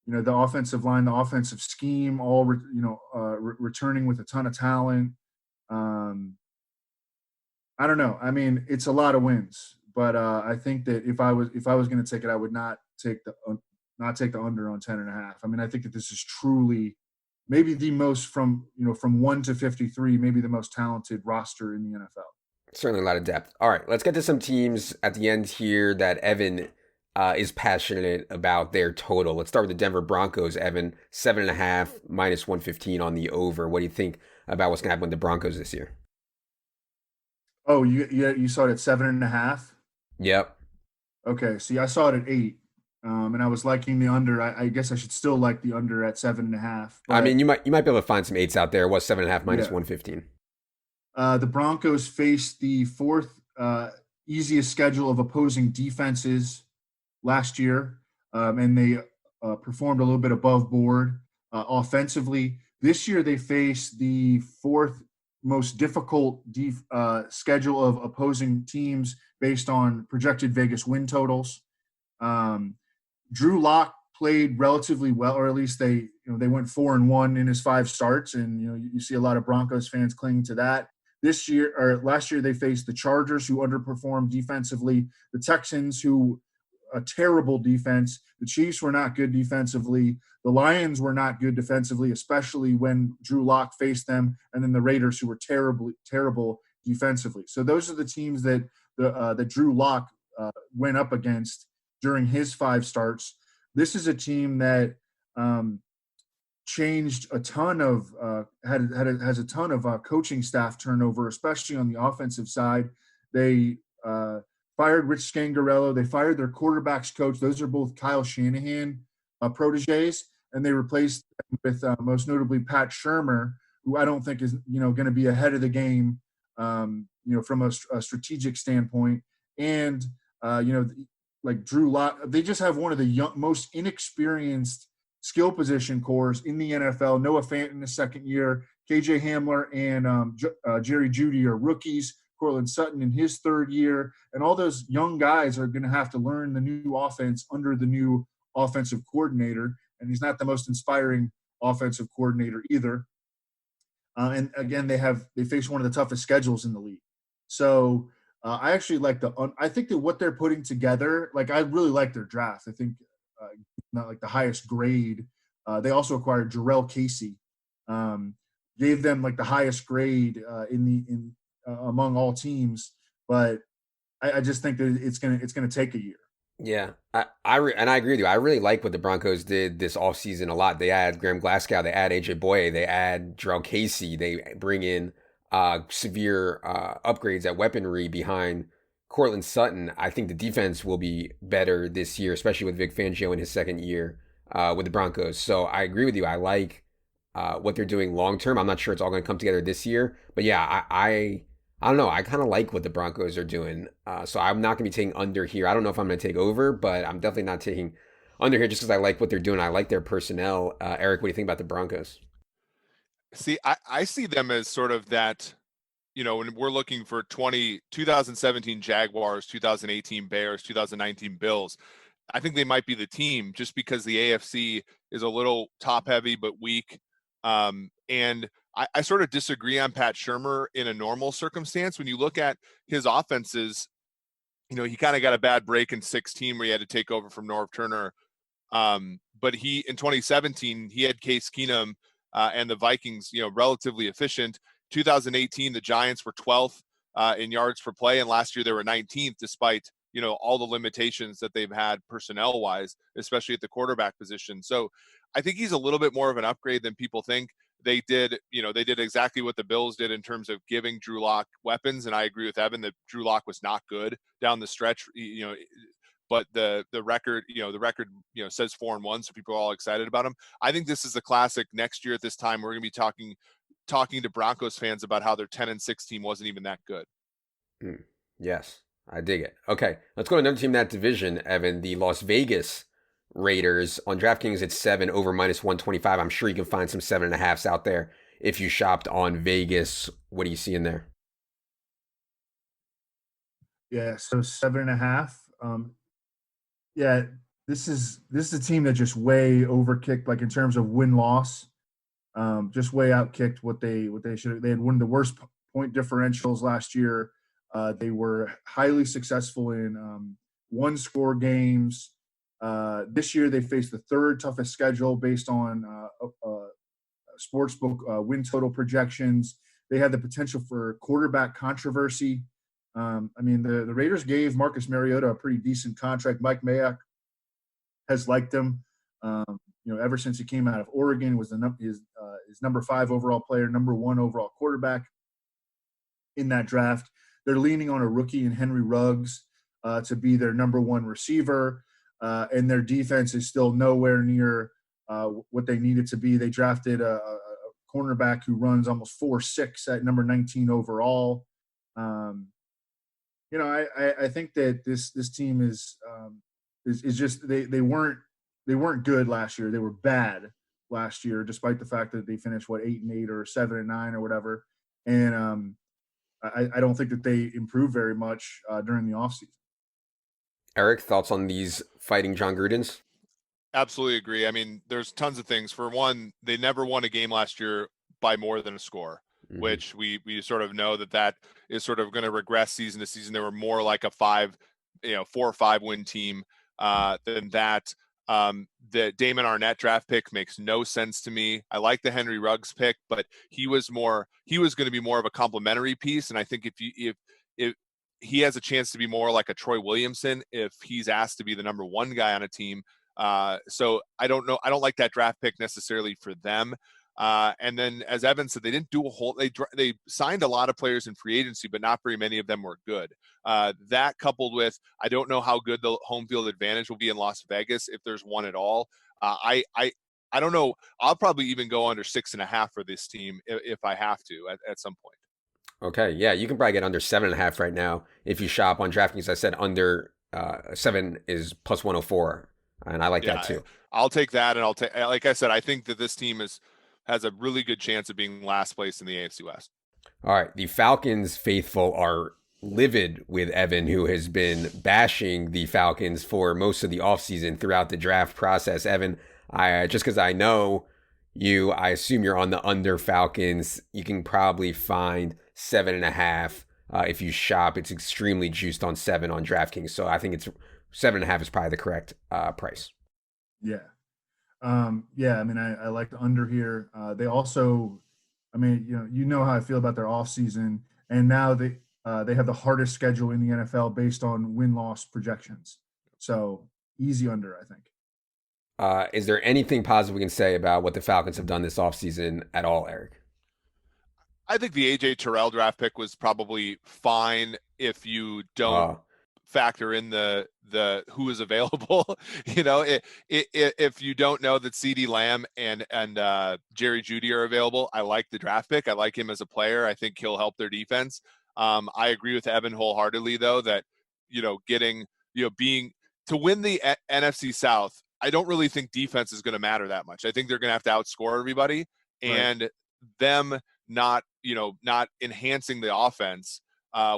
The offensive line, the offensive scheme, all returning with a ton of talent. I don't know. I mean, it's a lot of wins, but I think that if I was going to take it, I would not take the under on 10.5. I mean, I think that this is truly maybe the most from 1 to 53, maybe the most talented roster in the NFL. Certainly a lot of depth. All right, let's get to some teams at the end here that Evan is passionate about their total. Let's start with the Denver Broncos. Evan, 7.5 minus 115 on the over. What do you think about what's going to happen with the Broncos this year? Oh, you saw it at 7.5. Yep. Okay, see, I saw it at 8, and I was liking the under. I guess I should still like the under at 7.5. I mean, But you might be able to find some eights out there. It was 7.5 minus yeah, 115. the Broncos faced the fourth easiest schedule of opposing defenses last year, and they performed a little bit above board offensively. This year, they face the fourth most difficult schedule of opposing teams based on projected Vegas win totals. Um, Drew Lock played relatively well, or at least they went 4-1 in his 5 starts, and you see a lot of Broncos fans clinging to that. This year or last year, they faced the Chargers, who underperformed defensively, the Texans, who a terrible defense. The Chiefs were not good defensively. The Lions were not good defensively, especially when Drew Lock faced them, and then the Raiders, who were terrible defensively. So those are the teams that Drew Lock went up against during his 5 starts. This is a team that changed a ton of has a ton of coaching staff turnover, especially on the offensive side. They fired Rich Scangarello. They fired their quarterbacks coach. Those are both Kyle Shanahan proteges, and they replaced them with most notably Pat Shermer, who I don't think is going to be ahead of the game, from a strategic standpoint. And like Drew Lock, they just have one of the most inexperienced skill position cores in the NFL. Noah Fant in the second year, KJ Hamler and Jerry Jeudy are rookies. Cortland Sutton in his third year, and all those young guys are going to have to learn the new offense under the new offensive coordinator, and he's not the most inspiring offensive coordinator either. And again, they face one of the toughest schedules in the league. So I actually like I think that what they're putting together, like I really like their draft. I think not like the highest grade. They also acquired Jarrell Casey, gave them like the highest grade among all teams, but I just think that it's gonna take a year. Yeah, and I agree with you. I really like what the Broncos did this offseason a lot. They add Graham Glasgow, they add AJ Boye, they add Jarrell Casey, they bring in severe upgrades at weaponry behind Cortland Sutton. I think the defense will be better this year, especially with Vic Fangio in his second year with the Broncos. So I agree with you. I like what they're doing long term. I'm not sure it's all going to come together this year, but yeah, I don't know. I kind of like what the Broncos are doing. So I'm not going to be taking under here. I don't know if I'm going to take over, but I'm definitely not taking under here just because I like what they're doing. I like their personnel. Eric, what do you think about the Broncos? See, I see them as sort of that, when we're looking for 2017 Jaguars, 2018 Bears, 2019 Bills, I think they might be the team just because the AFC is a little top heavy but weak. And I sort of disagree on Pat Shermer in a normal circumstance. When you look at his offenses, he kind of got a bad break in 2016 where he had to take over from Norv Turner. But in 2017, he had Case Keenum and the Vikings, relatively efficient. 2018, the Giants were 12th in yards per play, and last year they were 19th, despite all the limitations that they've had personnel wise, especially at the quarterback position. So I think he's a little bit more of an upgrade than people think. They did exactly what the Bills did in terms of giving Drew Lock weapons. And I agree with Evan that Drew Lock was not good down the stretch, but the record says 4-1. So people are all excited about him. I think this is a classic. Next year at this time, we're going to be talking to Broncos fans about how their 10-6 team wasn't even that good. Yes, I dig it. Okay, let's go to another team in that division, Evan. The Las Vegas Raiders. On DraftKings, it's 7 over minus 125. I'm sure you can find some 7.5s out there if you shopped on Vegas. What do you see in there? Yeah, so 7.5. Yeah, this is a team that just way overkicked, like in terms of win loss. Just way outkicked what they should. They had one of the worst point differentials last year. They were highly successful in one-score games. This year, they faced the third toughest schedule based on sportsbook win total projections. They had the potential for quarterback controversy I mean, the Raiders gave Marcus Mariota a pretty decent contract. Mike Mayock has liked him. Ever since he came out of Oregon, was his number 5 overall player, number 1 overall quarterback in that draft. They're leaning on a rookie in Henry Ruggs to be their number 1 receiver, and their defense is still nowhere near what they needed to be. They drafted a cornerback who runs almost 4.6 at number 19 overall. I think that this team is just they weren't good last year. They were bad last year, despite the fact that they finished 8-8 or 7-9 or whatever. And I don't think that they improved very much during the offseason. Eric, thoughts on these Fighting John Grudens? Absolutely agree. I mean, there's tons of things. For one, they never won a game last year by more than a score, which we sort of know that is sort of going to regress season to season. They were more like a 4 or 5 win team than that. The Damon Arnett draft pick makes no sense to me. I like the Henry Ruggs pick, but he was going to be more of a complementary piece. And I think if he has a chance to be more like a Troy Williamson if he's asked to be the number 1 guy on a team. So I don't know. I don't like that draft pick necessarily for them. And then, as Evan said, they didn't do they signed a lot of players in free agency, but not very many of them were good. That coupled with, I don't know how good the home field advantage will be in Las Vegas, if there's one at all. I don't know. I'll probably even go under 6.5 for this team if I have to at some point. Okay. Yeah. You can probably get under 7.5 right now. If you shop on DraftKings, I said under 7 is plus 104. And I like that too. I'll take that. And like I said, I think that this team has a really good chance of being last place in the AFC West. All right. The Falcons faithful are livid with Evan, who has been bashing the Falcons for most of the offseason throughout the draft process. Evan, just because I know you, I assume you're on the under Falcons. You can probably find 7.5 if you shop. It's extremely juiced on 7 on DraftKings. So I think it's 7.5 is probably the correct price. Yeah. I mean, I like the under here. They also, I mean, you know how I feel about their offseason, and now they have the hardest schedule in the NFL based on win-loss projections. So easy under, I think. Is there anything positive we can say about what the Falcons have done this offseason at all, Eric? I think the AJ Terrell draft pick was probably fine if you don't factor in the who is available. If you don't know that CeeDee Lamb and Jerry Jeudy are available, I like the draft pick. I like him as a player. I think he'll help their defense. I agree with Evan wholeheartedly, though, that being to win the NFC South, I don't really think defense is going to matter that much. I think they're going to have to outscore everybody, and them not enhancing the offense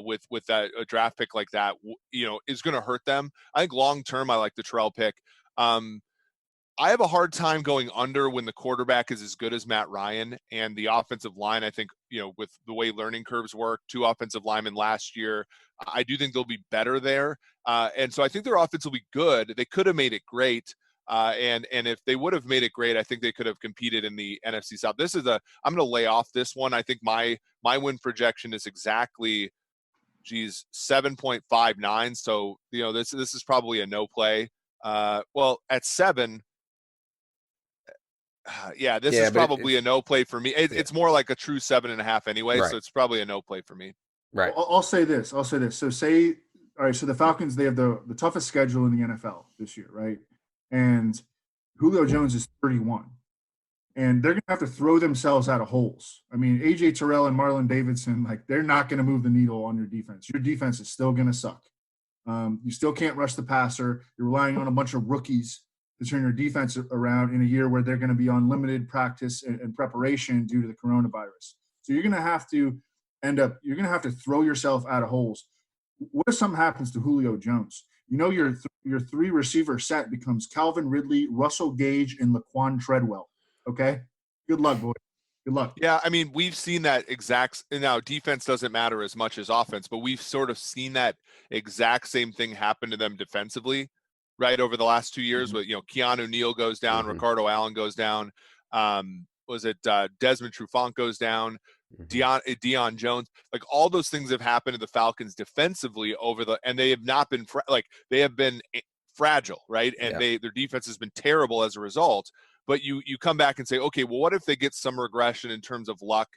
with that a draft pick like that, is going to hurt them. I think long term, I like the Terrell pick. I have a hard time going under when the quarterback is as good as Matt Ryan, and the offensive line, I think, with the way learning curves work, 2 offensive linemen last year, I do think they'll be better there. And so I think their offense will be good. They could have made it great. And if they would have made it great, I think they could have competed in the NFC South. I'm going to lay off this one. I think my win projection is exactly 7.59. So, this is probably a no play. Well, at 7, this is probably a no play for me. It's more like a true 7.5 anyway. Right. So it's probably a no play for me. Right. I'll say this. So the Falcons, they have the toughest schedule in the NFL this year, right? And Julio Jones is 31. And they're going to have to throw themselves out of holes. I mean, A.J. Terrell and Marlon Davidson, they're not going to move the needle on your defense. Your defense is still going to suck. You still can't rush the passer. You're relying on a bunch of rookies to turn your defense around in a year where they're going to be on limited practice and preparation due to the coronavirus. So you're going to have to throw yourself out of holes. What if something happens to Julio Jones? Your 3 receiver set becomes Calvin Ridley, Russell Gage, and Laquan Treadwell. Okay? Good luck, boy. Good luck. Yeah, I mean, we've seen that now defense doesn't matter as much as offense, but we've sort of seen that exact same thing happen to them defensively, right, over the last 2 years. With Keanu Neal goes down, Ricardo Allen goes down, Desmond Trufant goes down. Deion Jones, like all those things have happened to the Falcons defensively and they have not been they have been fragile, right? And Yeah. their defense has been terrible as a result. But you come back and say, okay, well, what if they get some regression in terms of luck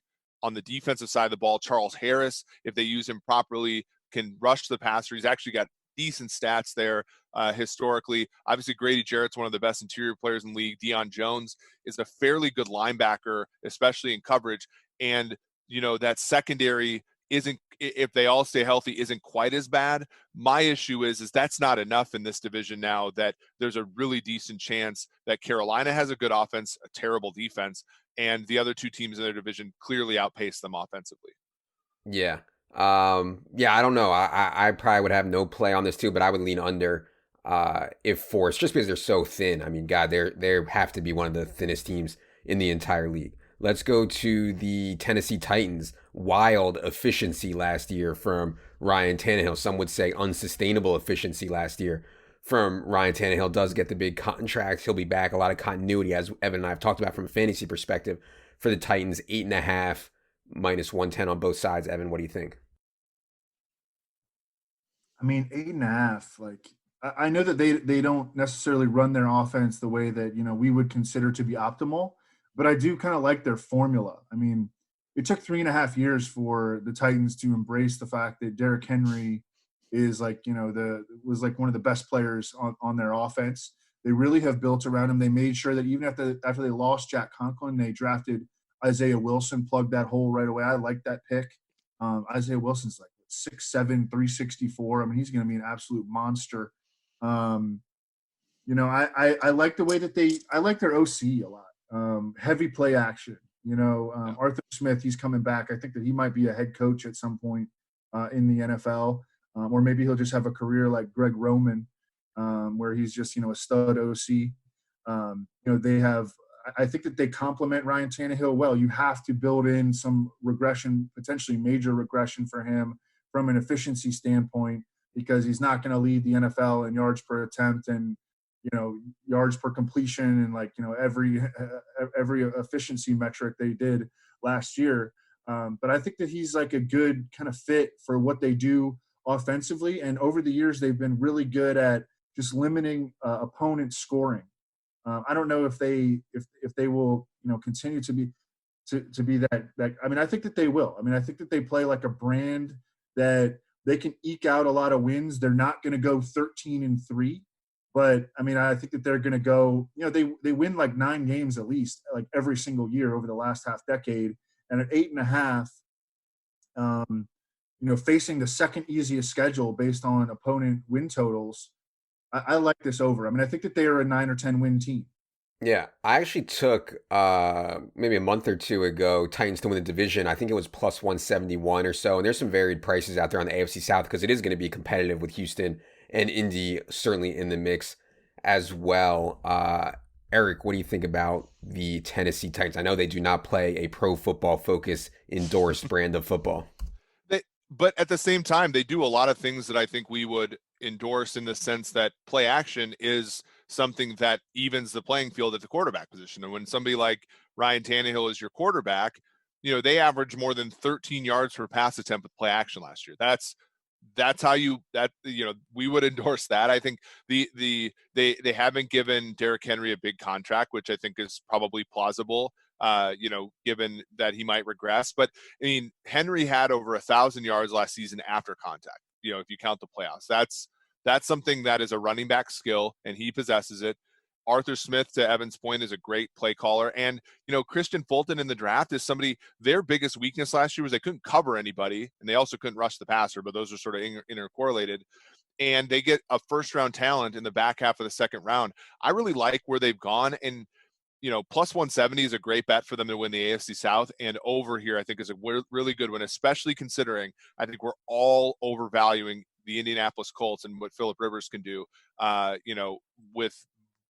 on the defensive side of the ball? Charles Harris, if they use him properly, can rush the passer. He's actually got decent stats there historically. Obviously, Grady Jarrett's one of the best interior players in the league. Deion Jones is a fairly good linebacker, especially in coverage. And, that secondary isn't, if they all stay healthy, isn't quite as bad. My issue is that's not enough in this division now, that there's a really decent chance that Carolina has a good offense, a terrible defense, and the other two teams in their division clearly outpace them offensively. Yeah. Yeah, I don't know. I probably would have no play on this too, but I would lean under if forced, just because they're so thin. I mean, God, they have to be one of the thinnest teams in the entire league. Let's go to the Tennessee Titans. Wild efficiency last year from Ryan Tannehill. Some would say unsustainable efficiency last year from Ryan Tannehill. Does get the big contract. He'll be back. A lot of continuity, as Evan and I have talked about from a fantasy perspective for the Titans. 8.5 minus 110 on both sides. Evan, what do you think? I mean, 8.5. Like, I know that they don't necessarily run their offense the way that we would consider to be optimal, but I do kind of like their formula. I mean, it took 3.5 years for the Titans to embrace the fact that Derrick Henry is was like one of the best players on their offense. They really have built around him. They made sure that even after they lost Jack Conklin, they drafted Isaiah Wilson, plugged that hole right away. I like that pick. Isaiah Wilson's like 6'7", 364. I mean, he's going to be an absolute monster. I like the way that I like their OC a lot. Heavy play action. Arthur Smith, he's coming back. I think that he might be a head coach at some point in the NFL, or maybe he'll just have a career like Greg Roman, where he's just a stud OC. They have. I think that they complement Ryan Tannehill well. You have to build in some regression, potentially major regression for him from an efficiency standpoint, because he's not going to lead the NFL in yards per attempt and yards per completion and every efficiency metric they did last year. But I think that he's like a good kind of fit for what they do offensively. And over the years, they've been really good at just limiting opponent scoring. I don't know if they will continue to be that. I mean, I think that they will. I mean, I think that they play like a brand that they can eke out a lot of wins. They're not going to go 13-3, but I mean, I think that they're going to go. They win like 9 games at least, like every single year over the last half decade. And at 8.5, facing the second easiest schedule based on opponent win totals. I like this over. I mean, I think that they are a 9 or 10 win team. Yeah, I actually took maybe a month or two ago Titans to win the division. I think it was plus 171 or so. And there's some varied prices out there on the AFC South because it is going to be competitive with Houston and Indy certainly in the mix as well. Eric, what do you think about the Tennessee Titans? I know they do not play a pro football focus endorsed brand of football. But at the same time, they do a lot of things that I think we would endorse, in the sense that play action is something that evens the playing field at the quarterback position. And when somebody like Ryan Tannehill is your quarterback, they average more than 13 yards per pass attempt with play action last year. That's how we would endorse that. I think they haven't given Derrick Henry a big contract, which I think is probably plausible. Given that he might regress. But I mean, Henry had over 1,000 yards last season after contact. If you count the playoffs, that's something that is a running back skill, and he possesses it. Arthur Smith, to Evan's point, is a great play caller. And, Christian Fulton in the draft is somebody, their biggest weakness last year was they couldn't cover anybody, and they also couldn't rush the passer, but those are sort of intercorrelated. And they get a first-round talent in the back half of the second round. I really like where they've gone, and plus 170 is a great bet for them to win the AFC South, and over here I think is a really good one, especially considering I think we're all overvaluing the Indianapolis Colts and what Phillip Rivers can do, with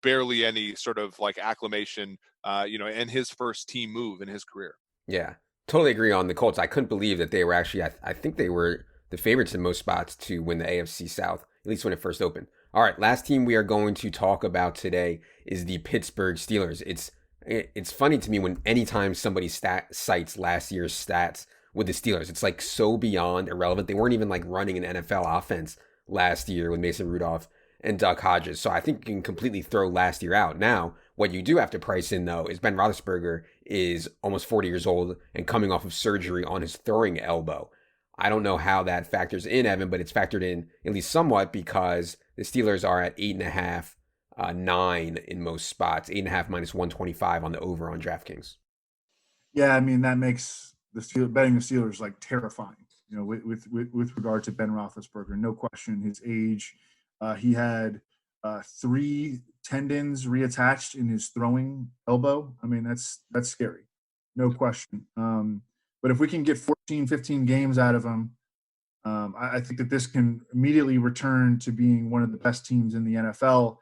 barely any sort of like acclamation, and his first team move in his career. Yeah, totally agree on the Colts. I couldn't believe that they were actually, I think they were the favorites in most spots to win the AFC South, at least when it first opened. All right, last team we are going to talk about today is the Pittsburgh Steelers. It's It's funny to me when anytime somebody cites last year's stats with the Steelers, it's like so beyond irrelevant. They weren't even like running an NFL offense last year with Mason Rudolph and Duck Hodges. So I think you can completely throw last year out. Now, what you do have to price in though is Ben Roethlisberger is almost 40 years old and coming off of surgery on his throwing elbow. I don't know how that factors in, Evan, but it's factored in at least somewhat because the Steelers are at 8.5, 9 in most spots, 8.5 minus 125 on the over on DraftKings. Yeah, I mean that makes betting the Steelers like terrifying. With regard to Ben Roethlisberger, no question. His age, he had 3 tendons reattached in his throwing elbow. I mean that's scary, no question. But if we can get 14, 15 games out of him, I think that this can immediately return to being one of the best teams in the NFL.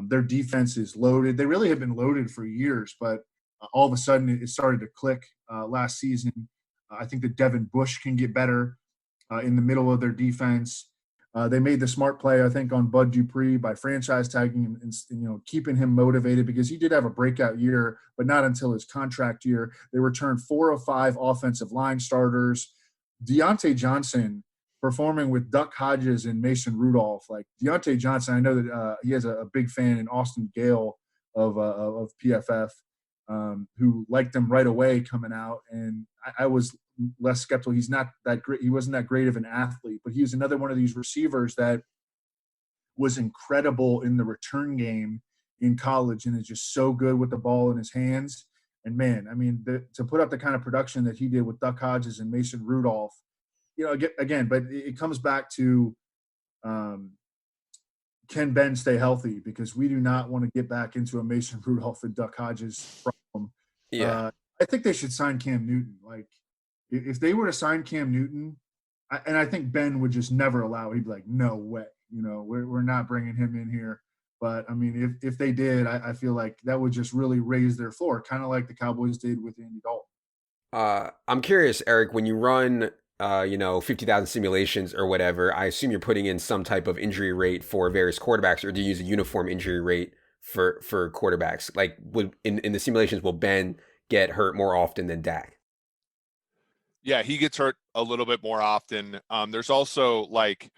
Their defense is loaded. They really have been loaded for years, but all of a sudden it started to click last season. I think that Devin Bush can get better in the middle of their defense. They made the smart play, I think, on Bud Dupree by franchise tagging him and keeping him motivated because he did have a breakout year, but not until his contract year. They returned 4 of 5 offensive line starters. Deontay Johnson performing with Duck Hodges and Mason Rudolph. Like Deontay Johnson, I know that he has a big fan in Austin Gale of PFF, who liked him right away coming out. And I was less skeptical. He's not that great. He wasn't that great of an athlete, but he was another one of these receivers that was incredible in the return game in college and is just so good with the ball in his hands. And man, I mean, to put up the kind of production that he did with Duck Hodges and Mason Rudolph, again, but it comes back to can Ben stay healthy? Because we do not want to get back into a Mason Rudolph and Duck Hodges problem. Yeah. I think they should sign Cam Newton. Like, if they were to sign Cam Newton, and I think Ben would just never allow it. He'd be like, no way. We're not bringing him in here. But, I mean, if they did, I feel like that would just really raise their floor, kind of like the Cowboys did with Andy Dalton. I'm curious, Eric, when you run, 50,000 simulations or whatever, I assume you're putting in some type of injury rate for various quarterbacks, or do you use a uniform injury rate for quarterbacks? Like, in the simulations, will Ben get hurt more often than Dak? Yeah, he gets hurt a little bit more often. There's also like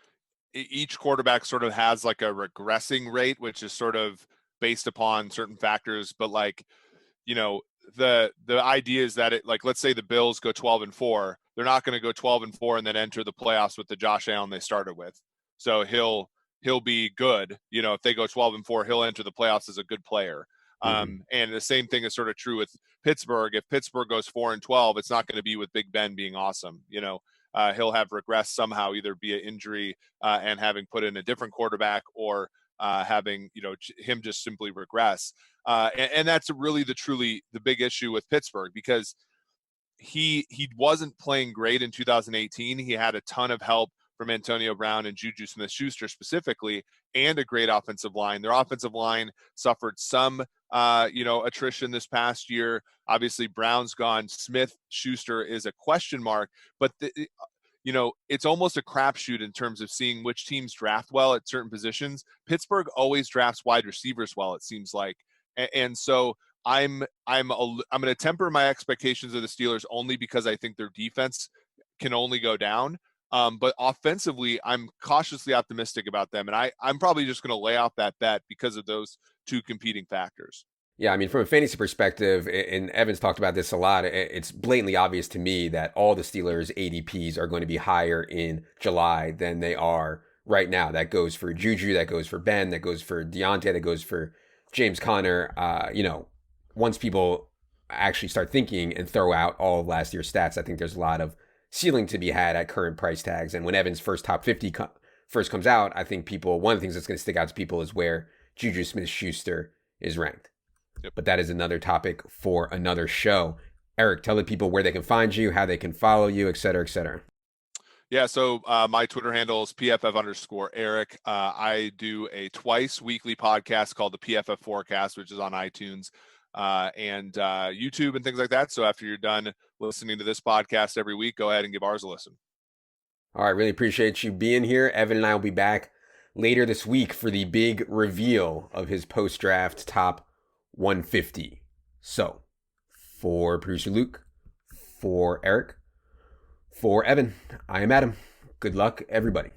each quarterback sort of has like a regressing rate, which is sort of based upon certain factors. But like, the idea is that let's say the Bills go 12-4, they're not going to go 12-4 and then enter the playoffs with the Josh Allen they started with. So he'll be good. If they go 12-4, he'll enter the playoffs as a good player. And the same thing is sort of true with Pittsburgh. If Pittsburgh goes 4-12, it's not going to be with Big Ben being awesome. He'll have regressed somehow, either via injury and having put in a different quarterback, or having him just simply regress. And that's really the big issue with Pittsburgh, because he wasn't playing great in 2018. He had a ton of help from Antonio Brown and Juju Smith-Schuster specifically, and a great offensive line. Their offensive line suffered some attrition this past year. Obviously, Brown's gone. Smith-Schuster is a question mark, but it's almost a crapshoot in terms of seeing which teams draft well at certain positions. Pittsburgh always drafts wide receivers well, it seems like. And so I'm going to temper my expectations of the Steelers only because I think their defense can only go down. But offensively, I'm cautiously optimistic about them. And I'm probably just going to lay off that bet because of those two competing factors. Yeah, I mean, from a fantasy perspective, and Evan's talked about this a lot, it's blatantly obvious to me that all the Steelers' ADPs are going to be higher in July than they are right now. That goes for Juju, that goes for Ben, that goes for Deontay, that goes for James Conner. Once people actually start thinking and throw out all of last year's stats, I think there's a lot of ceiling to be had at current price tags. And when Evan's first top 50 first comes out, I think one of the things that's going to stick out to people is where Juju Smith-Schuster is ranked. Yep. But that is another topic for another show. Eric, tell the people where they can find you, how they can follow you, et cetera, et cetera. Yeah, so my Twitter handle is PFF_Eric. I do a twice weekly podcast called the PFF Forecast, which is on iTunes and YouTube and things like that. So after you're done listening to this podcast every week, go ahead and give ours a listen. All right, really appreciate you being here. Evan and I will be back later this week for the big reveal of his post-draft top 150. So, for producer Luke, for Eric, for Evan, I am Adam. Good luck, everybody.